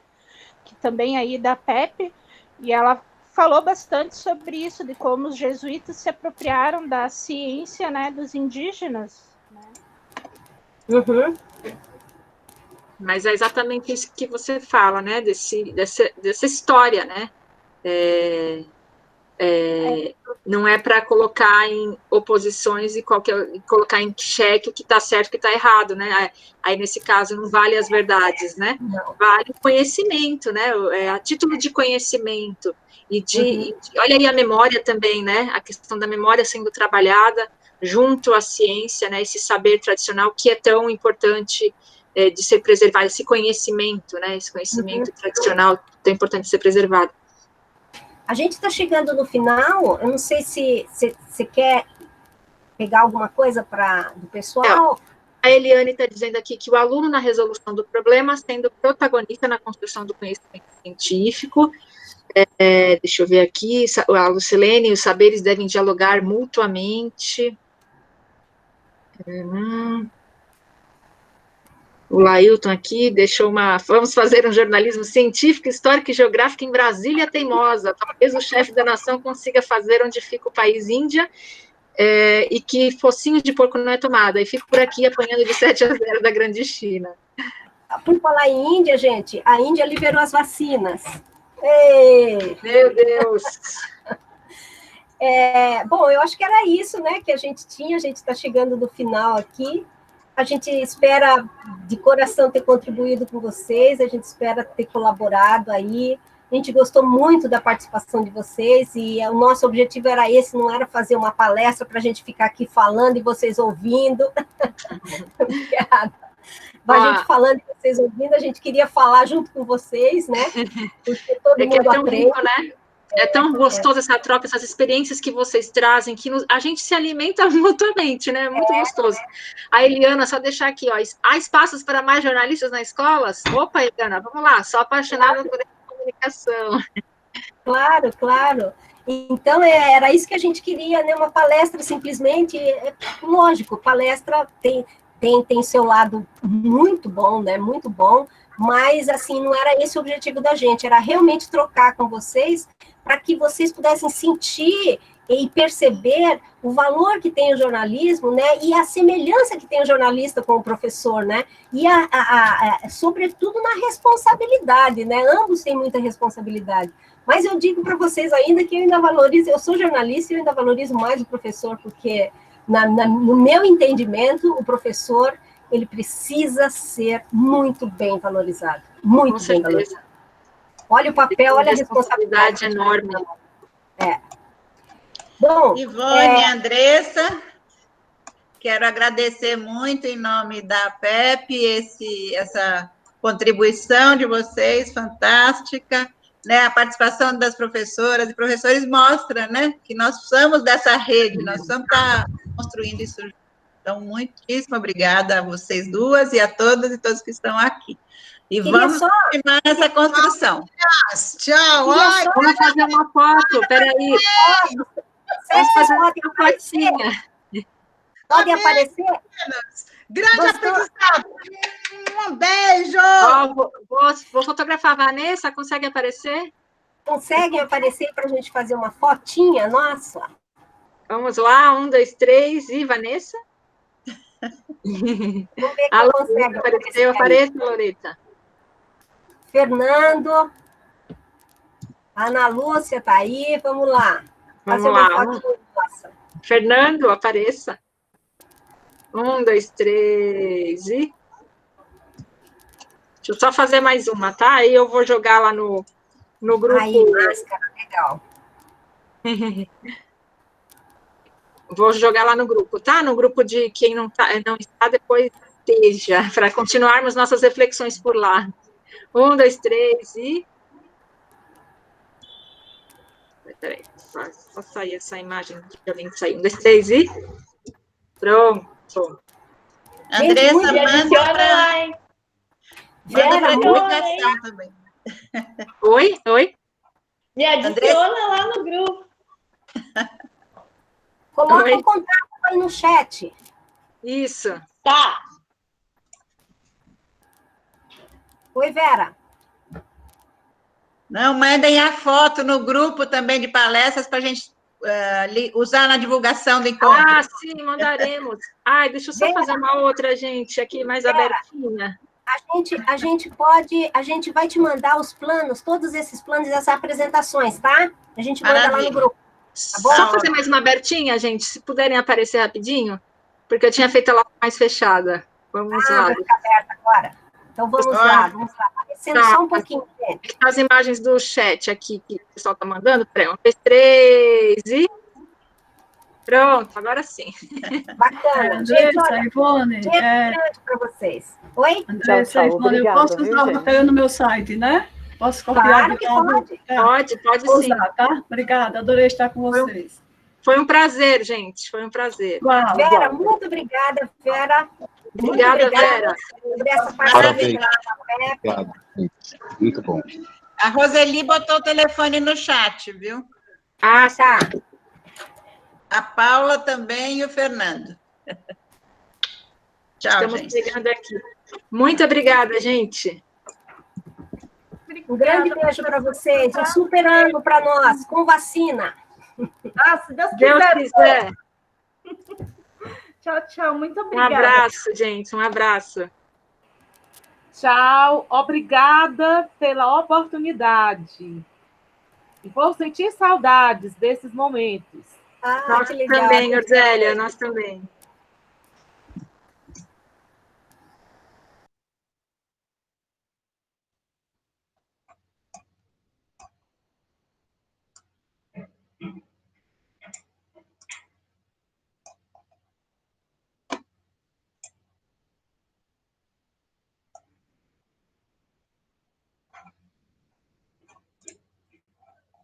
F: Que também aí da PEP, e ela falou bastante sobre isso, de como os jesuítas se apropriaram da ciência, né, dos indígenas. Né?
A: Uhum.
B: Mas é exatamente isso que você fala, né? Dessa história, né? Não é para colocar em oposições e colocar em xeque o que está certo e o que está errado, né? Aí, nesse caso, não vale as verdades, né?
A: Não.
B: Vale o conhecimento, né? A título de conhecimento. Olha aí a memória também, né? A questão da memória sendo trabalhada junto à ciência, né? Esse saber tradicional que é tão importante de ser preservado, esse conhecimento, né? Esse conhecimento tradicional tão importante de ser preservado.
A: A gente está chegando no final, eu não sei se você quer pegar alguma coisa do pessoal.
B: A Eliane está dizendo aqui que o aluno na resolução do problema sendo protagonista na construção do conhecimento científico. Deixa eu ver aqui, a Lucilene, os saberes devem dialogar mutuamente. O Lailton aqui deixou vamos fazer um jornalismo científico, histórico e geográfico em Brasília teimosa. Talvez o chefe da nação consiga fazer onde fica o país Índia, e que focinho de porco não é tomada. E fico por aqui apanhando de 7-0 da grande China.
A: Por falar em Índia, gente, a Índia liberou as vacinas. Ei!
B: Meu Deus!
A: Bom, eu acho que era isso, né, que a gente tinha. A gente está chegando no final aqui. A gente espera de coração ter contribuído com vocês, a gente espera ter colaborado aí. A gente gostou muito da participação de vocês e o nosso objetivo era esse, não era fazer uma palestra para a gente ficar aqui falando e vocês ouvindo. Obrigada. A gente falando e vocês ouvindo, a gente queria falar junto com vocês, né? Porque todo mundo
B: é tão
A: aprende.
B: rico, né? É tão gostoso essa troca, essas experiências que vocês trazem, que a gente se alimenta mutuamente, né? Muito gostoso. A Eliana, só deixar aqui, ó. Há espaços para mais jornalistas nas escolas? Opa, Eliana, vamos lá. Sou apaixonada por comunicação.
A: Claro, claro. Então, era isso que a gente queria, né? Uma palestra, simplesmente, lógico, palestra tem seu lado muito bom, né? Muito bom, mas, assim, não era esse o objetivo da gente, era realmente trocar com vocês para que vocês pudessem sentir e perceber o valor que tem o jornalismo, né, e a semelhança que tem o jornalista com o professor, né, e sobretudo na responsabilidade, né, ambos têm muita responsabilidade. Mas eu digo para vocês ainda que eu ainda valorizo, eu sou jornalista e eu ainda valorizo mais o professor, porque, no meu entendimento, o professor, ele precisa ser muito bem valorizado, muito bem valorizado. Olha o papel, olha a responsabilidade
B: enorme.
A: Bom,
G: Ivone, Andressa, quero agradecer muito em nome da PEP essa contribuição de vocês, fantástica, né? A participação das professoras e professores mostra, né, que nós somos dessa rede, nós estamos construindo isso. Então, muitíssimo obrigada a vocês duas e a todas e todos que estão aqui. E vamos continuar essa construção.
D: Tchau.
B: Vamos fazer uma foto, peraí. Vamos fazer uma fotinha.
A: Podem aparecer?
D: Grande aprendizado. Um beijo.
B: Vou fotografar a Vanessa, consegue aparecer?
A: Conseguem aparecer para a gente fazer uma fotinha? Nossa.
B: Vamos lá, 1, 2, 3, e Vanessa?
A: Vamos ver quem consegue aparecer.
B: Apareça, Loreta.
A: Fernando. Ana Lúcia tá aí, vamos lá.
B: Vamos lá. Fernando, apareça. 1, 2, 3, e... Deixa eu só fazer mais uma, tá? Aí eu vou jogar lá no grupo.
A: Aí, máscara, legal.
B: Vou jogar lá no grupo, tá? No grupo de quem não está, depois esteja, para continuarmos nossas reflexões por lá. 1, 2, 3, e... Peraí, só sair essa imagem de alguém que saiu. 1, 2, 3, e... Pronto.
G: Andressa, manda
C: lá, hein?
G: Manda divulgação também.
B: Oi?
C: Me adiciona lá no grupo.
A: Coloca o contato aí no chat.
B: Isso.
C: Tá.
A: Oi, Vera.
G: Não, mandem a foto no grupo também de palestras para a gente usar na divulgação do encontro.
B: Ah, sim, mandaremos. Ai, deixa eu só fazer uma outra, gente, aqui mais abertinha.
A: A gente vai te mandar os planos, todos esses planos e essas apresentações, tá? A gente manda lá no grupo. Tá bom?
B: Só fazer mais uma abertinha, gente, se puderem aparecer rapidinho, porque eu tinha feito ela mais fechada. Vamos lá.
A: Vai ficar aberta agora. Então vamos lá. Aparecendo só um pouquinho, gente.
B: As imagens do chat aqui que o pessoal está mandando. Peraí, 1, 2, 3, e... Pronto, agora sim.
A: Bacana.
I: Andressa, Ivone.
A: Grande para vocês. Oi?
I: Andressa, Ivone, eu posso usar o roteiro no meu site, né? Posso copiar?
A: Claro que
B: pode. Pode
I: sim.
B: Usar,
I: tá? Obrigada, adorei estar com vocês.
B: Foi um prazer, gente. Foi um prazer.
I: Uau,
A: Vera, muito obrigada, Vera.
B: Obrigada, Vera.
A: Por essa parceria.
M: Obrigado. Muito bom.
G: A Roseli botou o telefone no chat, viu?
A: Ah, tá.
G: A Paula também e o Fernando. Tchau,
B: Estamos
G: gente.
B: chegando aqui. Muito obrigada, gente.
A: Um grande beijo para vocês. Um super ano para nós, com vacina.
H: Se Deus quiser. Tchau, tchau. Muito obrigada.
B: Um abraço, gente. Um abraço.
N: Tchau. Obrigada pela oportunidade. E vou sentir saudades desses momentos.
B: Nós também, Odélia, nós também.